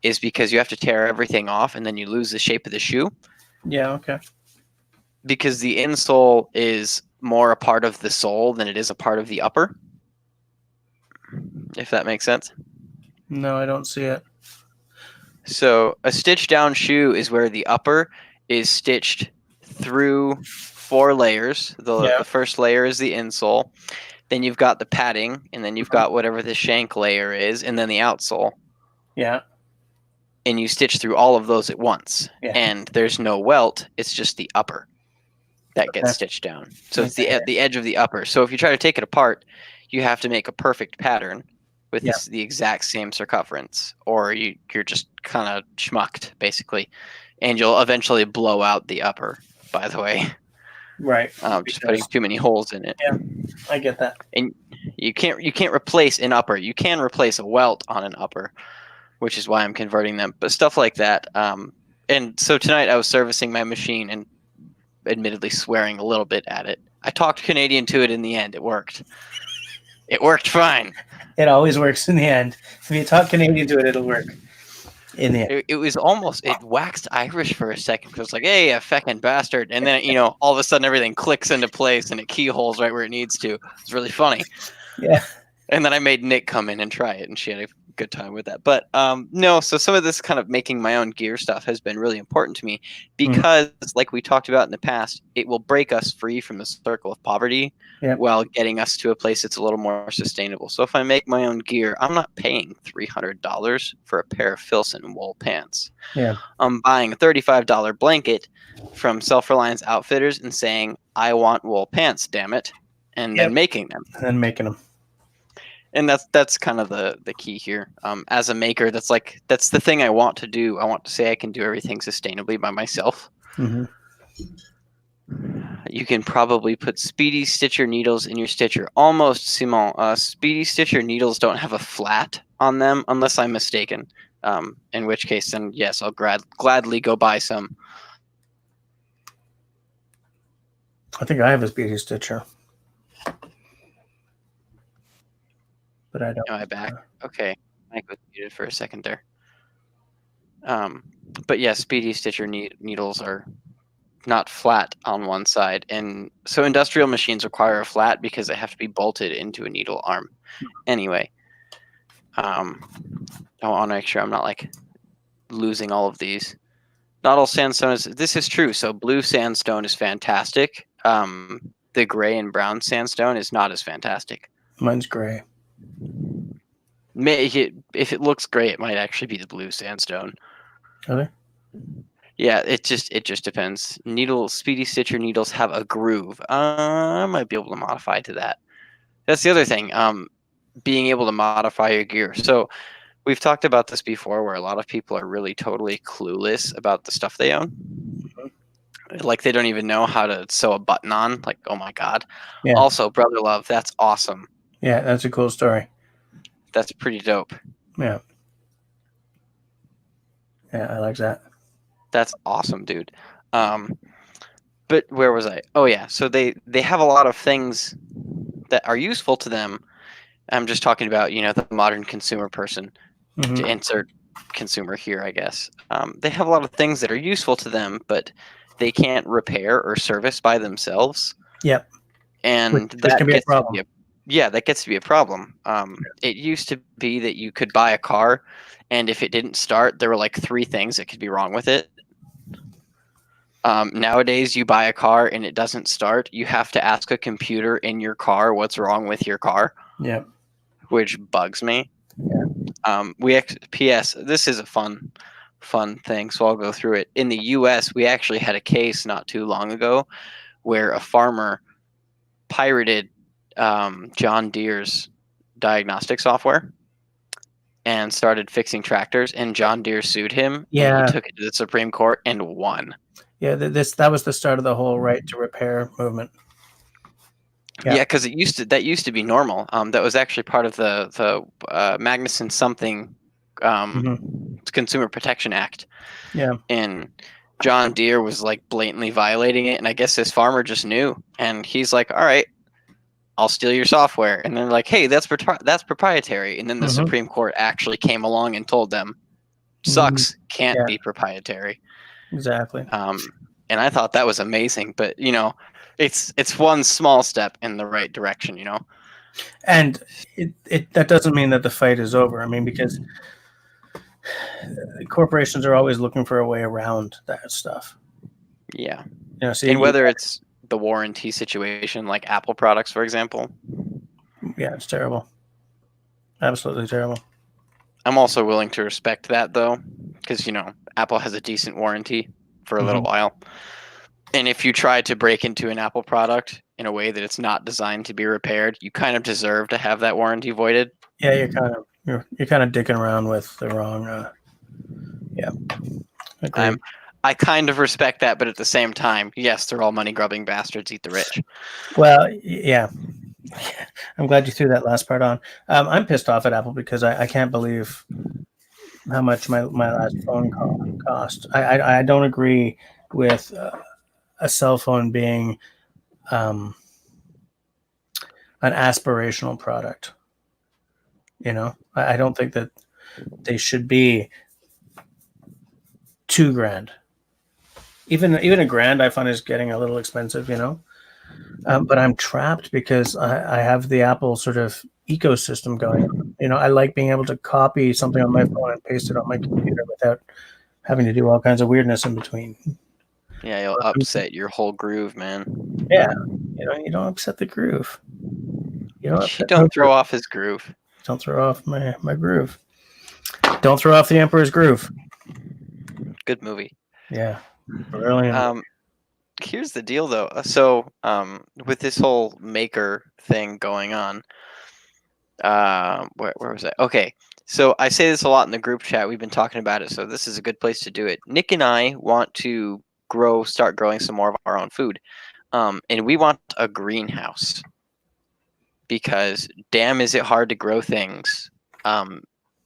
is because you have to tear everything off and then you lose the shape of the shoe. Yeah, okay. Because the insole is more a part of the sole than it is a part of the upper. If that makes sense. No, I don't see it. So a stitch down shoe is where the upper is stitched through 4 layers. The first layer is the insole. Then you've got the padding, and then you've got whatever the shank layer is, and then the outsole. Yeah. And you stitch through all of those at once. Yeah. And there's no welt. It's just the upper that gets stitched down. So it's the edge of the upper. So if you try to take it apart, you have to make a perfect pattern with the exact same circumference, or you're just kind of schmucked, basically. And you'll eventually blow out the upper, by the way. Right. Just putting too many holes in it. Yeah, I get that. And you can't replace an upper. You can replace a welt on an upper, which is why I'm converting them. But stuff like that. And so tonight I was servicing my machine and admittedly swearing a little bit at it. I talked Canadian to it in the end. It worked. It worked fine. It always works in the end. If you talk Canadian to it, it'll work. In the end. It was almost, it waxed Irish for a second because it's like, hey, a feckin' bastard. And then, all of a sudden everything clicks into place and it keyholes right where it needs to. It's really funny. Yeah. And then I made Nick come in and try it, and she had a good time with that. But no, so some of this kind of making my own gear stuff has been really important to me because, like we talked about in the past, it will break us free from the circle of poverty Yep. while getting us to a place that's a little more sustainable. So if I make my own gear, I'm not paying $300 for a pair of Filson wool pants. Yeah. I'm buying a $35 blanket from Self-Reliance Outfitters and saying, I want wool pants, damn it, and then making them. And then making them. And that's kind of the key here. As a maker, that's the thing I want to do. I want to say I can do everything sustainably by myself. Mm-hmm. You can probably put Speedy Stitcher needles in your stitcher. Almost, Simon. Speedy Stitcher needles don't have a flat on them, unless I'm mistaken. In which case, then yes, I'll gladly go buy some. I think I have a Speedy Stitcher, but I don't. Am I back? Okay, Mike was muted for a second there. But yeah, Speedy Stitcher needles are not flat on one side, and so industrial machines require a flat because they have to be bolted into a needle arm. Anyway, I want to make sure I'm not like losing all of these. Not all sandstone is. This is true. So blue sandstone is fantastic. The gray and brown sandstone is not as fantastic. Mine's gray. If it looks gray, it might actually be the blue sandstone. Really? Yeah, it just depends. Speedy Stitcher needles have a groove. I might be able to modify to that. That's the other thing. Being able to modify your gear. So we've talked about this before, where a lot of people are really totally clueless about the stuff they own. Like they don't even know how to sew a button on. Like, oh my god. Yeah. Also, Brother Love, that's awesome. Yeah, that's a cool story. That's pretty dope. Yeah. Yeah, I like that. That's awesome, dude. But where was I? Oh yeah, so they have a lot of things that are useful to them. I'm just talking about, the modern consumer person, to insert consumer here, I guess. They have a lot of things that are useful to them, but they can't repair or service by themselves. Yep. And which can be a problem. That gets to be a problem. It used to be that you could buy a car, and if it didn't start, there were like 3 things that could be wrong with it. Nowadays, you buy a car and it doesn't start. You have to ask a computer in your car what's wrong with your car. Yeah. Which bugs me. Yeah. P.S. This is a fun thing, so I'll go through it. In the U.S., we actually had a case not too long ago where a farmer pirated John Deere's diagnostic software and started fixing tractors, and John Deere sued him. Yeah. And he took it to the Supreme Court and won. Yeah, that was the start of the whole right to repair movement. Yeah, because that used to be normal. That was actually part of the Magnuson something Consumer Protection Act. Yeah. And John Deere was like blatantly violating it, and I guess this farmer just knew, and he's like, "All right, I'll steal your software." And they're like, "Hey, that's proprietary." And then the Supreme Court actually came along and told them, "Sucks, can't be proprietary." Exactly. And I thought that was amazing, but it's one small step in the right direction, And that doesn't mean that the fight is over. I mean, because corporations are always looking for a way around that stuff. Yeah. So and whether it's the warranty situation, like Apple products, for example. Yeah, it's terrible. Absolutely terrible. I'm also willing to respect that, though, because, Apple has a decent warranty for a little while. And if you try to break into an Apple product in a way that it's not designed to be repaired, you kind of deserve to have that warranty voided. Yeah, you're kind of dicking around with the wrong. I kind of respect that, but at the same time, yes, they're all money grubbing bastards. Eat the rich. Well, yeah. I'm glad you threw that last part on. I'm pissed off at Apple because I can't believe how much my last phone cost. I don't agree with a cell phone being an aspirational product. I don't think that they should be $2,000. Even $1,000 I find is getting a little expensive, but I'm trapped because I have the Apple sort of ecosystem going on. You know, I like being able to copy something on my phone and paste it on my computer without having to do all kinds of weirdness in between. Yeah, you'll upset your whole groove, man. Yeah, you know, you don't upset the groove. You don't You upset no don't groove. throw off his groove. Don't throw off my groove. Don't throw off the Emperor's Groove. Good movie. Yeah, brilliant. Here's the deal, though. So, with this whole maker thing going on, where was I? Okay, so I say this a lot in the group chat. We've been talking about it, so this is a good place to do it. Nick and I want to start growing some more of our own food, and we want a greenhouse because damn, is it hard to grow things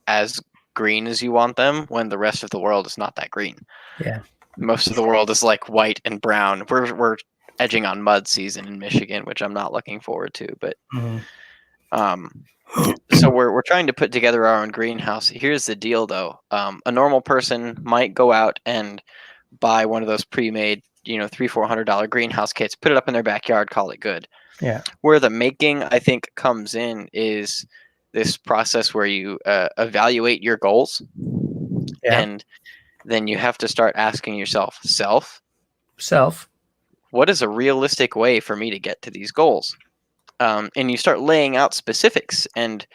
as green as you want them when the rest of the world is not that green. Yeah. Most of the world is like white and brown. We're edging on mud season in Michigan, which I'm not looking forward to. But so we're trying to put together our own greenhouse. Here's the deal, though. A normal person might go out and buy one of those pre-made, $300-400 greenhouse kits, put it up in their backyard, call it good. Yeah. Where the making, I think, comes in is this process where you evaluate your goals, and then you have to start asking yourself, what is a realistic way for me to get to these goals? And you start laying out specifics, and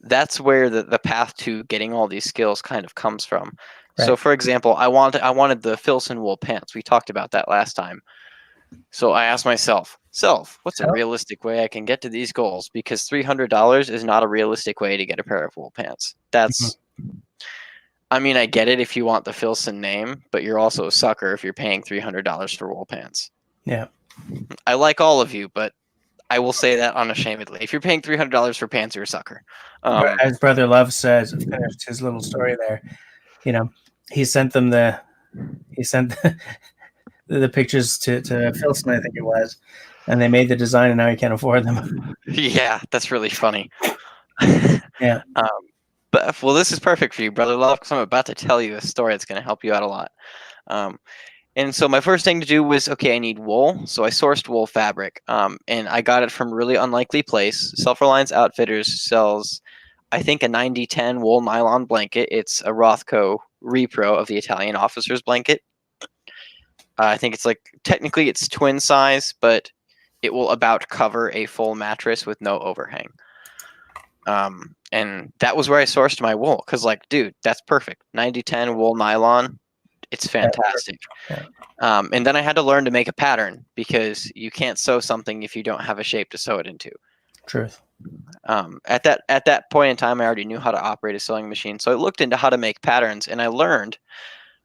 that's where the path to getting all these skills kind of comes from. Right. So, for example, I wanted the Filson wool pants. We talked about that last time. So I asked myself, what's a realistic way I can get to these goals? Because $300 is not a realistic way to get a pair of wool pants. That's, I mean, I get it if you want the Filson name, but you're also a sucker if you're paying $300 for wool pants. Yeah. I like all of you, but I will say that unashamedly. If you're paying $300 for pants, you're a sucker. As Brother Love says, finished his little story there. You know, he sent the pictures to Filson, I think it was, and they made the design, and now he can't afford them. Yeah, that's really funny. Yeah. But well, this is perfect for you, Brother Love, because I'm about to tell you a story that's going to help you out a lot. And so my first thing to do was, okay, I need wool. So I sourced wool fabric, and I got it from a really unlikely place. Self-Reliance Outfitters sells, I think, a 90-10 wool nylon blanket. It's a Rothco repro of the Italian officer's blanket. I think it's like, technically it's twin size, but it will about cover a full mattress with no overhang. And that was where I sourced my wool, because, like, dude, that's perfect. 90-10 wool nylon. It's fantastic. Yeah. And then I had to learn to make a pattern, because you can't sew something if you don't have a shape to sew it into. Truth. At that point in time, I already knew how to operate a sewing machine. So I looked into how to make patterns, and I learned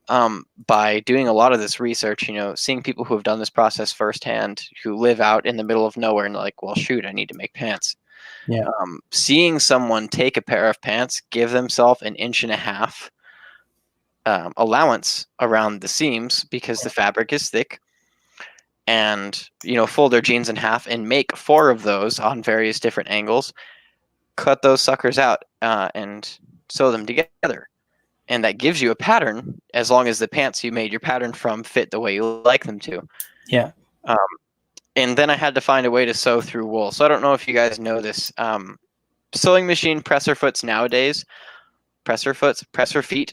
by doing a lot of this research, seeing people who have done this process firsthand, who live out in the middle of nowhere and like, well, shoot, I need to make pants. Yeah. Seeing someone take a pair of pants, give themselves 1.5 inches allowance around the seams because the fabric is thick, and fold their jeans in half and make 4 of those on various different angles, cut those suckers out and sew them together, and that gives you a pattern as long as the pants you made your pattern from fit the way you like them to. Yeah. And then I had to find a way to sew through wool. So I don't know if you guys know this. Sewing machine presser feet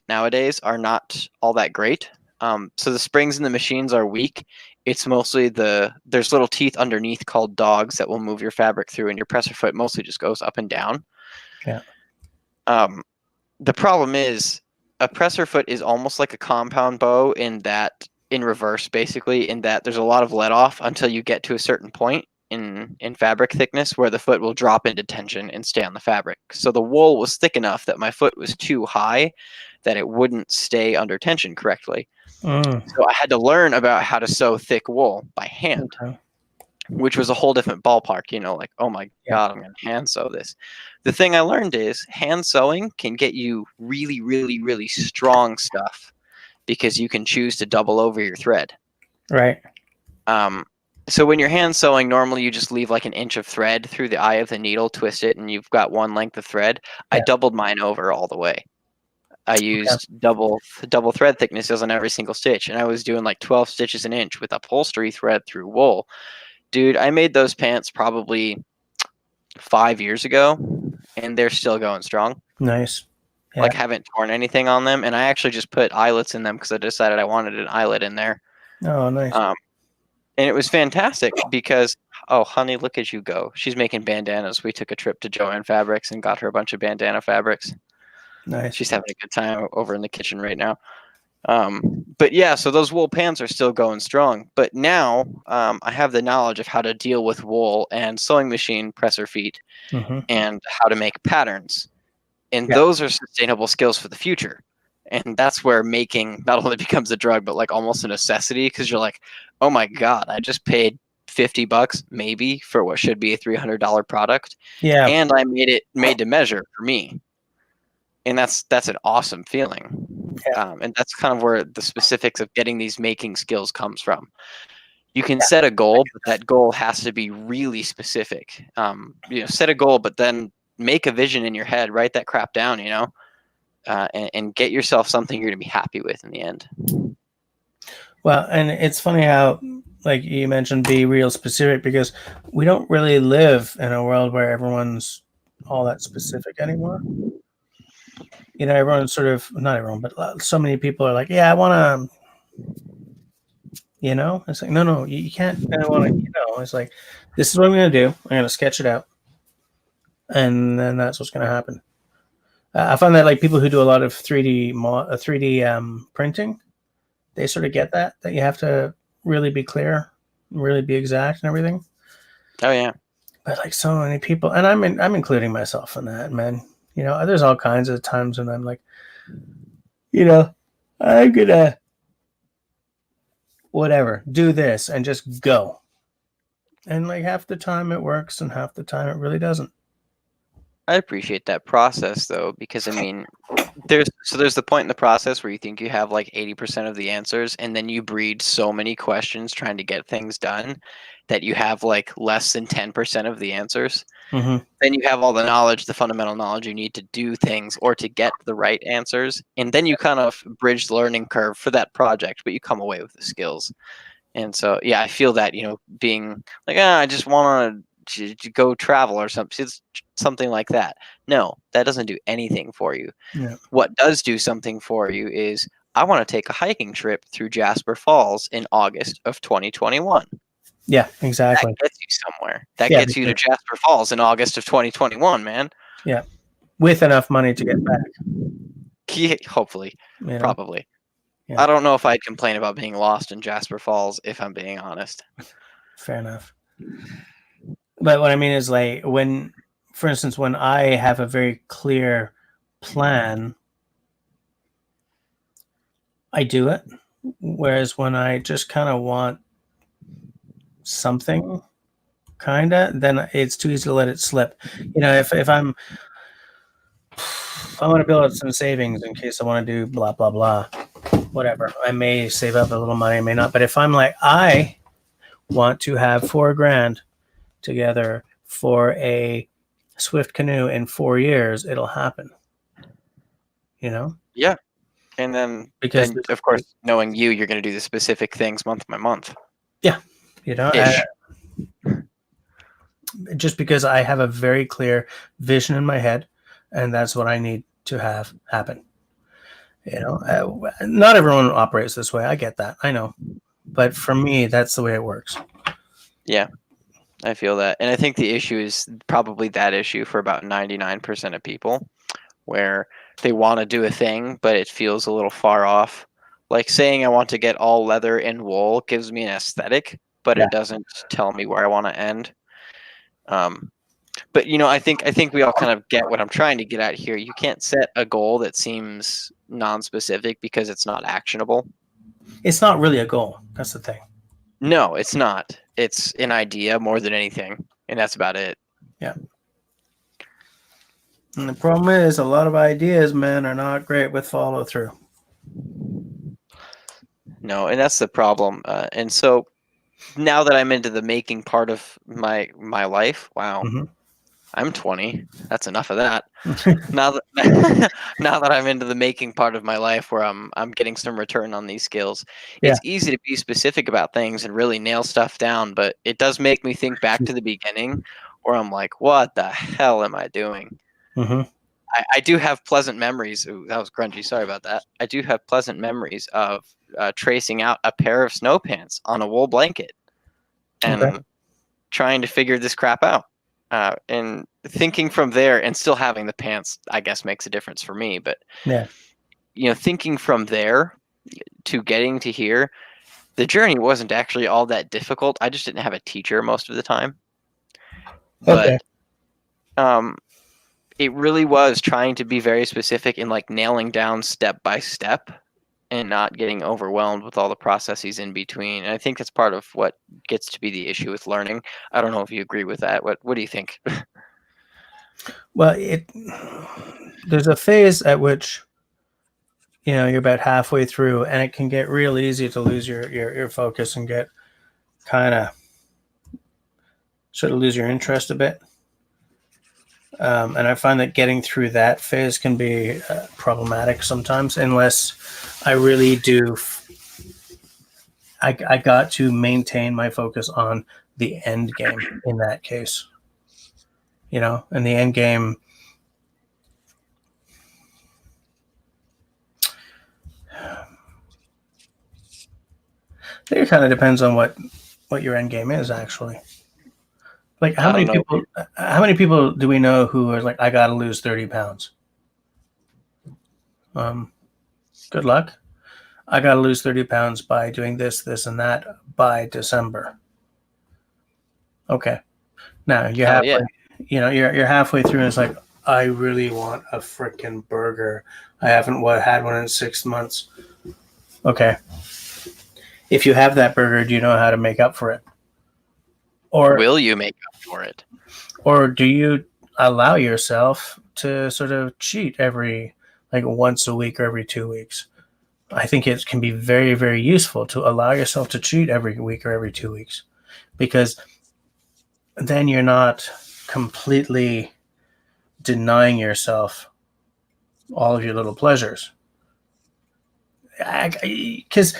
nowadays are not all that great. So the springs in the machines are weak. It's mostly there's little teeth underneath called dogs that will move your fabric through, and your presser foot mostly just goes up and down. Yeah. The problem is a presser foot is almost like a compound bow in reverse, basically, in that there's a lot of let off until you get to a certain point in fabric thickness where the foot will drop into tension and stay on the fabric. So the wool was thick enough that my foot was too high that it wouldn't stay under tension correctly. So I had to learn about how to sew thick wool by hand, which was a whole different ballpark, like, oh my God, I'm going to hand sew this. The thing I learned is hand sewing can get you really, really, really strong stuff because you can choose to double over your thread. Right. So when you're hand sewing, normally you just leave like 1 inch of thread through the eye of the needle, twist it, and you've got one length of thread. Yeah. I doubled mine over all the way. I used double thread thicknesses on every single stitch, and I was doing like 12 stitches an inch with upholstery thread through wool. Dude, I made those pants probably 5 years ago, and they're still going strong. Nice. Yeah. Like, haven't torn anything on them, and I actually just put eyelets in them because I decided I wanted an eyelet in there. Oh, nice. And it was fantastic because, oh, honey, look at you go. She's making bandanas. We took a trip to Joann Fabrics and got her a bunch of bandana fabrics. Nice. She's having a good time over in the kitchen right now. But yeah, so those wool pants are still going strong. But now I have the knowledge of how to deal with wool and sewing machine presser feet Mm-hmm. and how to make patterns. And Yeah. those are sustainable skills for the future. And that's where making not only becomes a drug, but like almost a necessity, because you're like, oh my God, I just paid $50 maybe for what should be a $300 product. Yeah. And I made to measure for me. And that's an awesome feeling. Yeah. And that's kind of where the specifics of getting these making skills comes from. You can set a goal, but that goal has to be really specific. Set a goal, but then make a vision in your head, write that crap down, and get yourself something you're going to be happy with in the end. Well, and it's funny how, like you mentioned, be real specific, because we don't really live in a world where everyone's all that specific anymore. Everyone's sort of, not everyone, but so many people are like, yeah, I want to, it's like, no, you can't. I want to, it's like, this is what I'm going to do. I'm going to sketch it out. And then that's what's going to happen. I find that like people who do a lot of 3D printing, they sort of get that you have to really be clear, really be exact and everything. Oh yeah. But like so many people, and I'm including myself in that, man. There's all kinds of times when I'm like, I'm gonna whatever, do this and just go. And like half the time it works and half the time it really doesn't. I appreciate that process though, because I mean, there's the point in the process where you think you have like 80% of the answers, and then you breed so many questions trying to get things done that you have like less than 10% of the answers. Mm-hmm. Then you have all the knowledge, the fundamental knowledge you need to do things or to get the right answers. And then you kind of bridge the learning curve for that project, but you come away with the skills. And so, yeah, I feel that, being like, I just want to go travel or something. It's something like that. No, that doesn't do anything for you. Yeah. What does do something for you is I want to take a hiking trip through Jasper Falls in August of 2021. Yeah, exactly. That gets you somewhere. That gets you to Jasper Falls in August of 2021, man. Yeah. With enough money to get back. Hopefully. Probably. Yeah. I don't know if I'd complain about being lost in Jasper Falls, if I'm being honest. Fair enough. But what I mean is, like, for instance, when I have a very clear plan, I do it. Whereas when I just kind of want something, then it's too easy to let it slip. If I want to build up some savings in case I want to do blah, blah, blah, whatever, I may save up a little money, I may not. But if I'm like, I want to have $4,000 together for a Swift canoe in 4 years, it'll happen. Yeah. And then of course, knowing you're going to do the specific things month by month. Yeah. Just because I have a very clear vision in my head, and that's what I need to have happen. Not everyone operates this way. I get that. I know. But for me, that's the way it works. Yeah, I feel that. And I think the issue is probably that issue for about 99% of people, where they want to do a thing, but it feels a little far off. Like saying I want to get all leather and wool gives me an aesthetic, but it doesn't tell me where I want to end. But I think we all kind of get what I'm trying to get at here. You can't set a goal that seems non-specific because it's not actionable. It's not really a goal. That's the thing. No, it's not. It's an idea more than anything, and that's about it. Yeah. And the problem is a lot of ideas, man, are not great with follow through. No, and that's the problem. And so now that I'm into the making part of my life, wow, I'm 20. That's enough of that. now that I'm into the making part of my life, where I'm getting some return on these skills, it's easy to be specific about things and really nail stuff down. But it does make me think back to the beginning, where I'm like, what the hell am I doing? Mm-hmm. I do have pleasant memories. Ooh, that was grungy. Sorry about that. I do have pleasant memories of tracing out a pair of snow pants on a wool blanket Okay. and trying to figure this crap out. And thinking from there and still having the pants, I guess, makes a difference for me. But Yeah. thinking from there to getting to here, the journey wasn't actually all that difficult. I just didn't have a teacher most of the time. Okay. But um, it really was trying to be very specific in like nailing down step by step and not getting overwhelmed with all the processes in between. And I think that's part of what gets to be the issue with learning. I don't know if you agree with that. What do you think? Well, there's a phase at which you're about halfway through, and it can get real easy to lose your focus and get kind of sort of lose your interest a bit. And I find that getting through that phase can be problematic sometimes, unless I really do. I got to maintain my focus on the end game in that case. And the end game. It kind of depends on what your end game is, actually. Like, I don't know. how many people do we know who are like, I got to lose 30 pounds? Um, Good luck. I got to lose 30 pounds by doing this, this, and that by December. Okay. Now you're Hell yeah. halfway, you're halfway through, and it's like, I really want a freaking burger. I haven't had one in 6 months. Okay. If you have that burger, do you know how to make up for it? Or Will you make up for it? or do you allow yourself to sort of cheat every like once a week or every 2 weeks? I think it can be very, very useful to allow yourself to cheat every week or every 2 weeks, because then you're not completely denying yourself all of your little pleasures. Because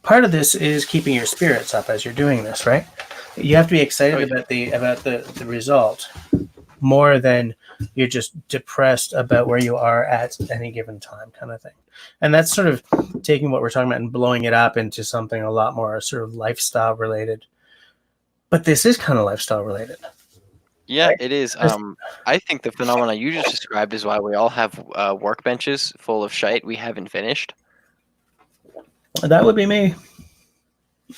part of this is keeping your spirits up as you're doing this, right? You have to be excited Oh, yeah. about the result more than you're just depressed about where you are at any given time, kind of thing. And that's sort of taking what we're talking about and blowing it up into something a lot more sort of lifestyle related. But this is kind of lifestyle related. Yeah, Right? it is. I think the phenomena you just described is why we all have workbenches full of shite we haven't finished. That would be me.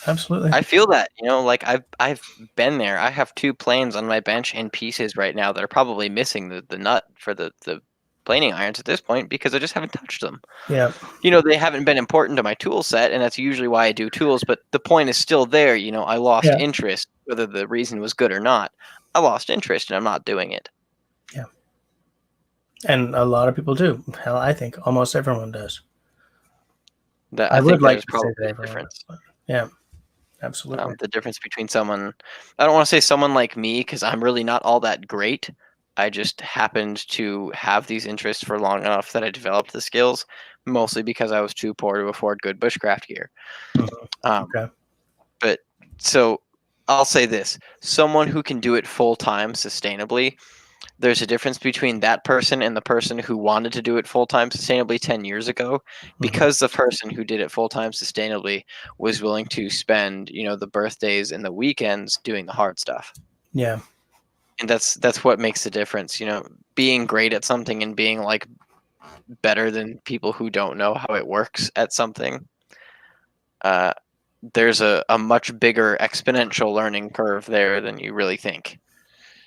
Absolutely. I feel that, like I've been there. I have 2 planes on my bench in pieces right now that are probably missing the nut for the planing irons at this point because I just haven't touched them. Yeah. They haven't been important to my tool set, and that's usually why I do tools, but the point is still there. I lost Yeah. interest, whether the reason was good or not. I lost interest and I'm not doing it. Yeah. And a lot of people do. Hell, I think almost everyone does. I I would think that like is to say probably that the everyone difference. does. But yeah, absolutely. The difference between someone, I don't want to say someone like me because I'm really not all that great. I just happened to have these interests for long enough that I developed the skills, mostly because I was too poor to afford good bushcraft gear. Mhm. Um, Okay. but so I'll say this: someone who can do it full time sustainably. There's a difference between that person and the person who wanted to do it full time sustainably 10 years ago, Mhm. because the person who did it full time sustainably was willing to spend, the birthdays and the weekends doing the hard stuff. Yeah. And that's what makes the difference, being great at something and being like better than people who don't know how it works at something. There's a much bigger exponential learning curve there than you really think.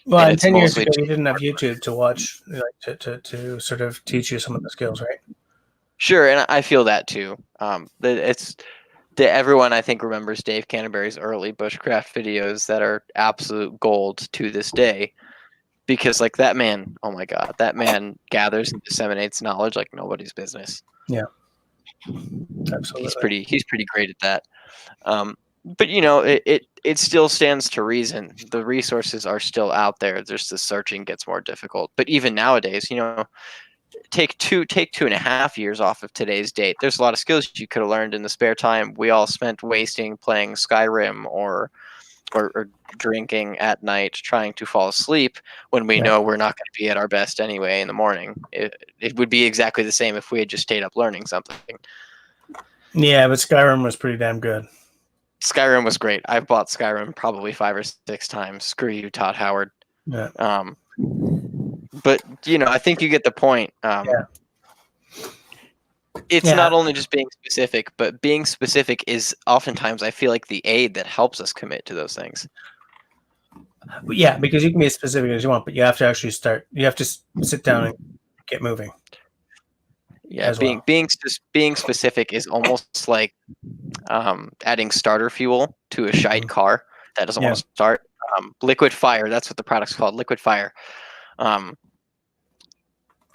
Well, And and it's 10 years mostly ago, you didn't have YouTube to watch, like to sort of teach you some of the skills, right? sure, and I feel that too. It's everyone I think remembers Dave Canterbury's early bushcraft videos that are absolute gold to this day, because like that man, oh my god, that man gathers and disseminates knowledge like nobody's business. Yeah, He's absolutely. pretty great at that. But it still stands to reason. The resources are still out there. Just the searching gets more difficult. But even nowadays, take 2.5 years off of today's date. There's a lot of skills you could have learned in the spare time we all spent wasting playing Skyrim or or drinking at night trying to fall asleep when we know we're not going to be at our best anyway in the morning. It would be exactly the same if we had just stayed up learning something. Yeah, but Skyrim was pretty damn good. Skyrim was great. I've bought Skyrim probably 5 or 6 times. Screw you, Todd Howard. Yeah. But I think you get the point. It's not only just being specific, but being specific is oftentimes, I feel like, the aid that helps us commit to those things. Yeah, because you can be as specific as you want, but you have to actually start. You have to sit down and get moving. Yeah, being specific is almost like adding starter fuel to a shite car that doesn't want to start. Liquid fire, that's what the product's called, liquid fire.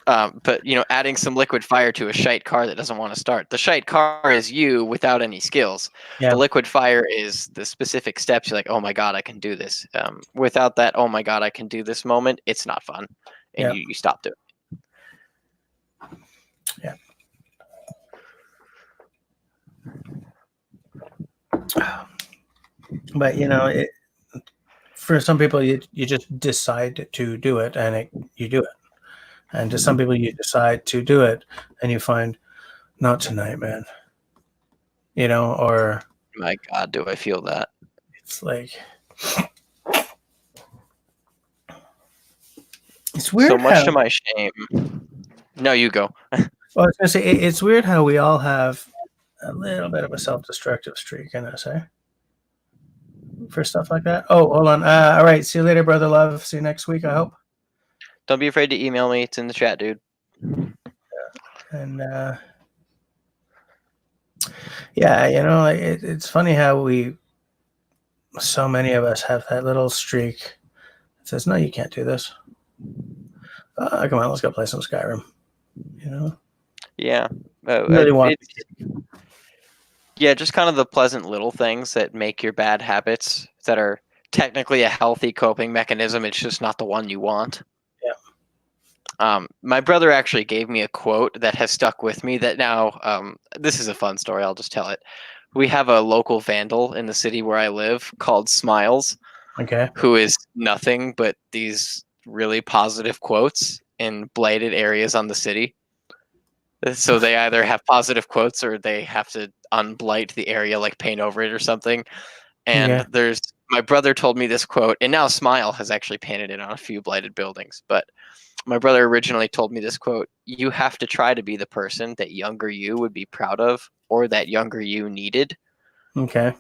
But adding some liquid fire to a shite car that doesn't want to start. The shite car is you without any skills. Yeah. The liquid fire is the specific steps. You're like, oh my god, I can do this. Without that, oh my god, I can do this moment, it's not fun, and you stop doing it. Yeah. But for some people, you just decide to do it, and you do it. And to some people, you decide to do it, and you find, not tonight, man. Or my god, do I feel that? It's like it's weird. So much to my shame. No, you go. Well, I was gonna say it's weird how we all have a little bit of a self-destructive streak in us, eh? For stuff like that. Oh, hold on. All right. See you later, brother love. See you next week, I hope. Don't be afraid to email me. It's in the chat, dude. And it's funny how so many of us have that little streak that says, no, you can't do this. Come on, let's go play some Skyrim. Yeah. Really yeah, just kind of the pleasant little things that make your bad habits that are technically a healthy coping mechanism. It's just not the one you want. Yeah. My brother actually gave me a quote that has stuck with me that now, this is a fun story. I'll just tell it. We have a local vandal in the city where I live called Smiles. Okay. Who is nothing but these really positive quotes in blighted areas on the city. So they either have positive quotes or they have to unblight the area, like paint over it or something. And my brother told me this quote, and now Smile has actually painted it on a few blighted buildings. But my brother originally told me this quote: you have to try to be the person that younger you would be proud of or that younger you needed. Okay.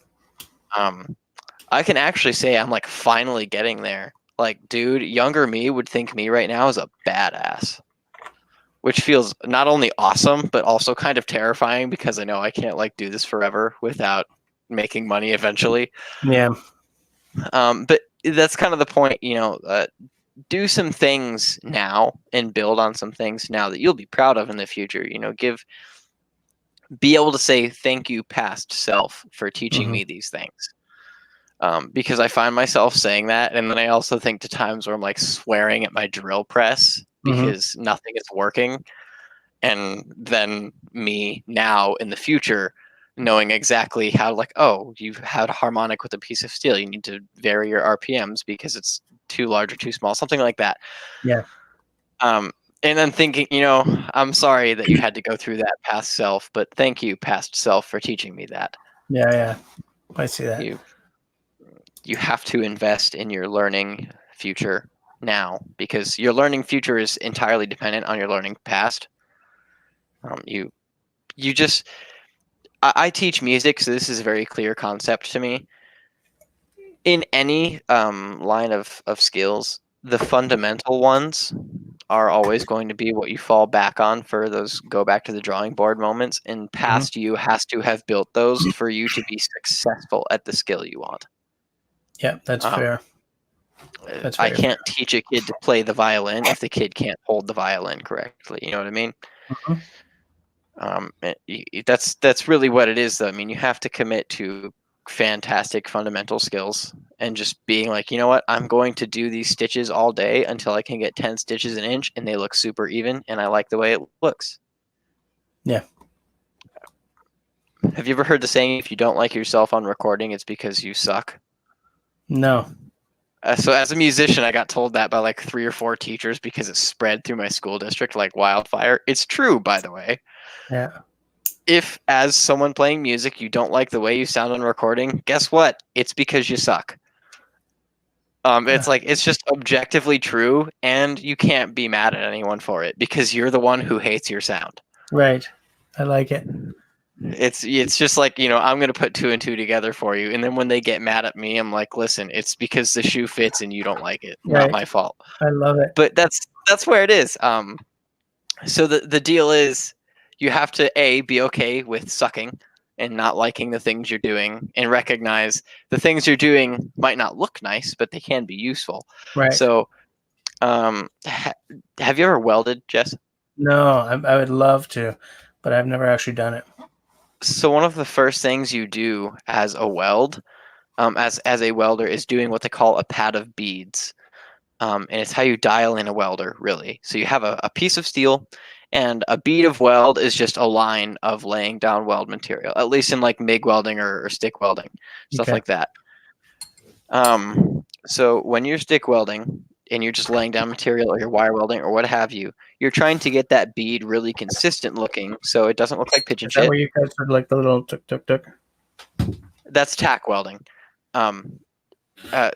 I can actually say I'm like finally getting there. Like, dude, younger me would think me right now is a badass. Which feels not only awesome, but also kind of terrifying because I know I can't do this forever without making money eventually. Yeah. But that's kind of the point, do some things now and build on some things now that you'll be proud of in the future. Be able to say thank you, past self, for teaching me these things. Because I find myself saying that, and then I also think to times where I'm swearing at my drill press because nothing is working, and then me now in the future knowing exactly how you've had a harmonic with a piece of steel, you need to vary your RPMs because it's too large or too small, something like that. Yeah. And then thinking, I'm sorry that you had to go through that, past self, but thank you, past self, for teaching me that. Yeah, I see that. You have to invest in your learning future now because your learning future is entirely dependent on your learning past. I teach music, so this is a very clear concept to me. In any line of skills, the fundamental ones are always going to be what you fall back on for those go back to the drawing board moments, and past you has to have built those for you to be successful at the skill you want. Yeah, that's fair. I can't teach a kid to play the violin if the kid can't hold the violin correctly. You know what I mean? That's really what it is, though. I mean, you have to commit to fantastic fundamental skills and just being like, you know what, I'm going to do these stitches all day until I can get 10 stitches an inch and they look super even and I like the way it looks. Yeah. Have you ever heard the saying, if you don't like yourself on recording, it's because you suck? No. So as a musician, I got told that by like 3 or 4 teachers because it spread through my school district like wildfire. It's true, by the way. Yeah. If, as someone playing music, you don't like the way you sound on recording, guess what? It's because you suck. It's like it's just objectively true, and you can't be mad at anyone for it because you're the one who hates your sound. Right. I like it. It's just like, I'm gonna put 2 and 2 together for you, and then when they get mad at me, I'm like, listen, it's because the shoe fits and you don't like it, not Right. my fault. I love it. But that's where it is. So the deal is, you have to be okay with sucking and not liking the things you're doing, and recognize the things you're doing might not look nice, but they can be useful. Right. So, have you ever welded, Jess? No, I would love to, but I've never actually done it. So one of the first things you do as a as a welder, is doing what they call a pad of beads. And it's how you dial in a welder, really. So you have a piece of steel, and a bead of weld is just a line of laying down weld material, at least in like MIG welding or stick welding, stuff Okay. like that. So when you're stick welding and you're just laying down material, or you're wire welding or what have you, you're trying to get that bead really consistent looking so it doesn't look like pigeon Is that shit. where you guys sort of like the little tuk tuk tuk? That's tack welding.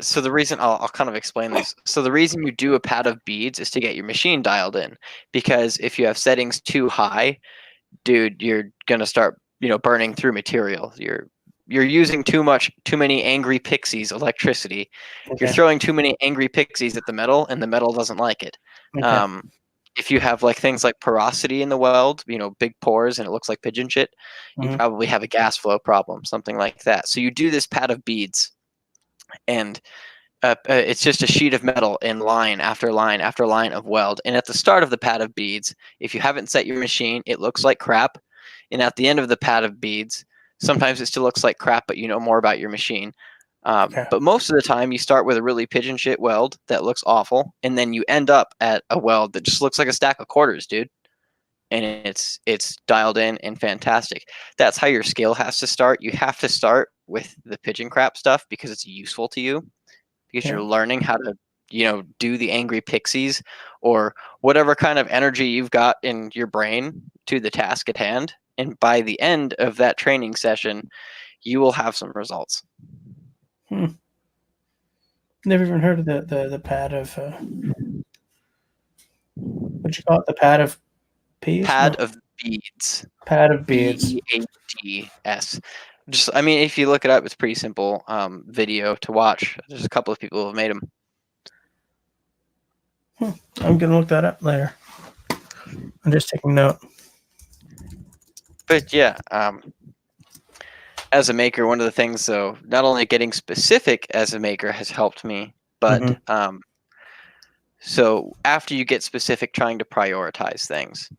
So the reason I'll kind of explain this. So the reason you do a pad of beads is to get your machine dialed in, because if you have settings too high, dude, you're gonna start burning through material. You're using too many angry pixies electricity. You're Okay. throwing too many angry pixies at the metal, and the metal doesn't like it. Okay. If you have like things like porosity in the weld, big pores, and it looks like pigeon shit, you Mhm. probably have a gas flow problem, something like that. So you do this pad of beads, and it's just a sheet of metal in line after line after line of weld. And at the start of the pad of beads, if you haven't set your machine, it looks like crap. And at the end of the pad of beads, sometimes it still looks like crap, but you know more about your machine. Okay. But most of the time, you start with a really pigeon shit weld that looks awful, and then you end up at a weld that just looks like a stack of quarters, dude. And it's dialed in and fantastic. That's how your skill has to start. You have to start with the pigeon crap stuff because it's useful to you, because Yeah. you're learning how to do the angry pixies or whatever kind of energy you've got in your brain to the task at hand, and by the end of that training session you will have some results. Never even heard of the pad of what you call it? The pad of peas? No. Pad of beads. Pad of beads. Beads. Just, I mean, if you look it up, it's pretty simple video to watch. There's a couple of people who have made them. I'm gonna look that up later. I'm just taking note. But yeah, as a maker, one of the things, though, not only getting specific as a maker has helped me, but Mhm. so after you get specific, trying to prioritize things.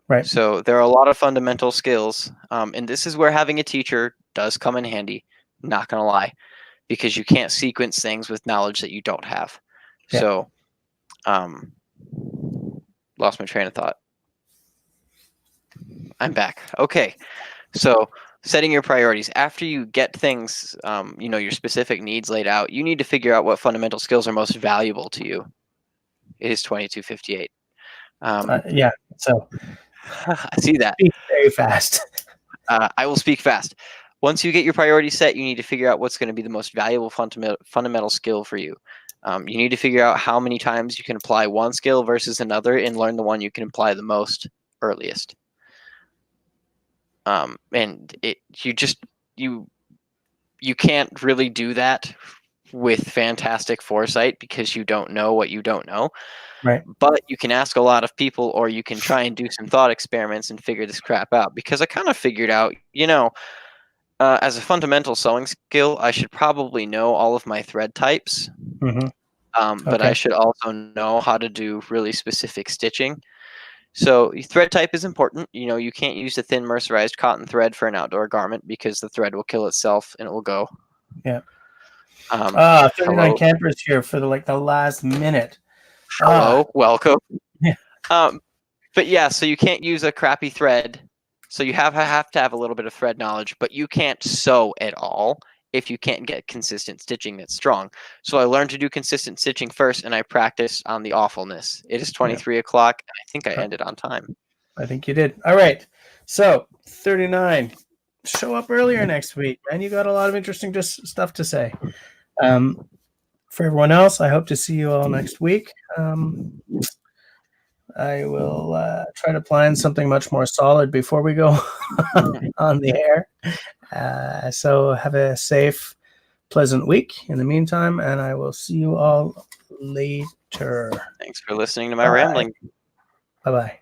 Right. So there are a lot of fundamental skills, and this is where having a teacher does come in handy. Not gonna lie, because you can't sequence things with knowledge that you don't have. Yeah. So, lost my train of thought. I'm back. Okay, so setting your priorities after you get things, your specific needs laid out. You need to figure out what fundamental skills are most valuable to you. It is 22:58. Yeah. So I see that. speak very fast. I will speak fast. Once you get your priorities set, you need to figure out what's going to be the most valuable fundamental skill for you. You need to figure out how many times you can apply one skill versus another, and learn the one you can apply the most earliest. And you can't really do that with fantastic foresight because you don't know what you don't know. Right. But you can ask a lot of people, or you can try and do some thought experiments and figure this crap out. Because I kind of figured out, as a fundamental sewing skill, I should probably know all of my thread types. Mm-hmm. But I should also know how to do really specific stitching. So thread type is important. You can't use a thin mercerized cotton thread for an outdoor garment because the thread will kill itself and it will go. Yeah. 39 Hello, campers here for the last minute. welcome. Yeah. But yeah, so you can't use a crappy thread. So you have to have a little bit of thread knowledge, but you can't sew at all. if you can't get consistent stitching that's strong. So I learned to do consistent stitching first, and I practiced on the awfulness. It is 23 o'clock, and I think I ended on time. I think you did. All right. So 39. Show up earlier next week, man. You got a lot of interesting stuff to say. For everyone else, I hope to see you all next week. I will try to plan something much more solid before we go on the air. So have a safe, pleasant week in the meantime, and I will see you all later. Thanks for listening to my rambling. Bye-bye.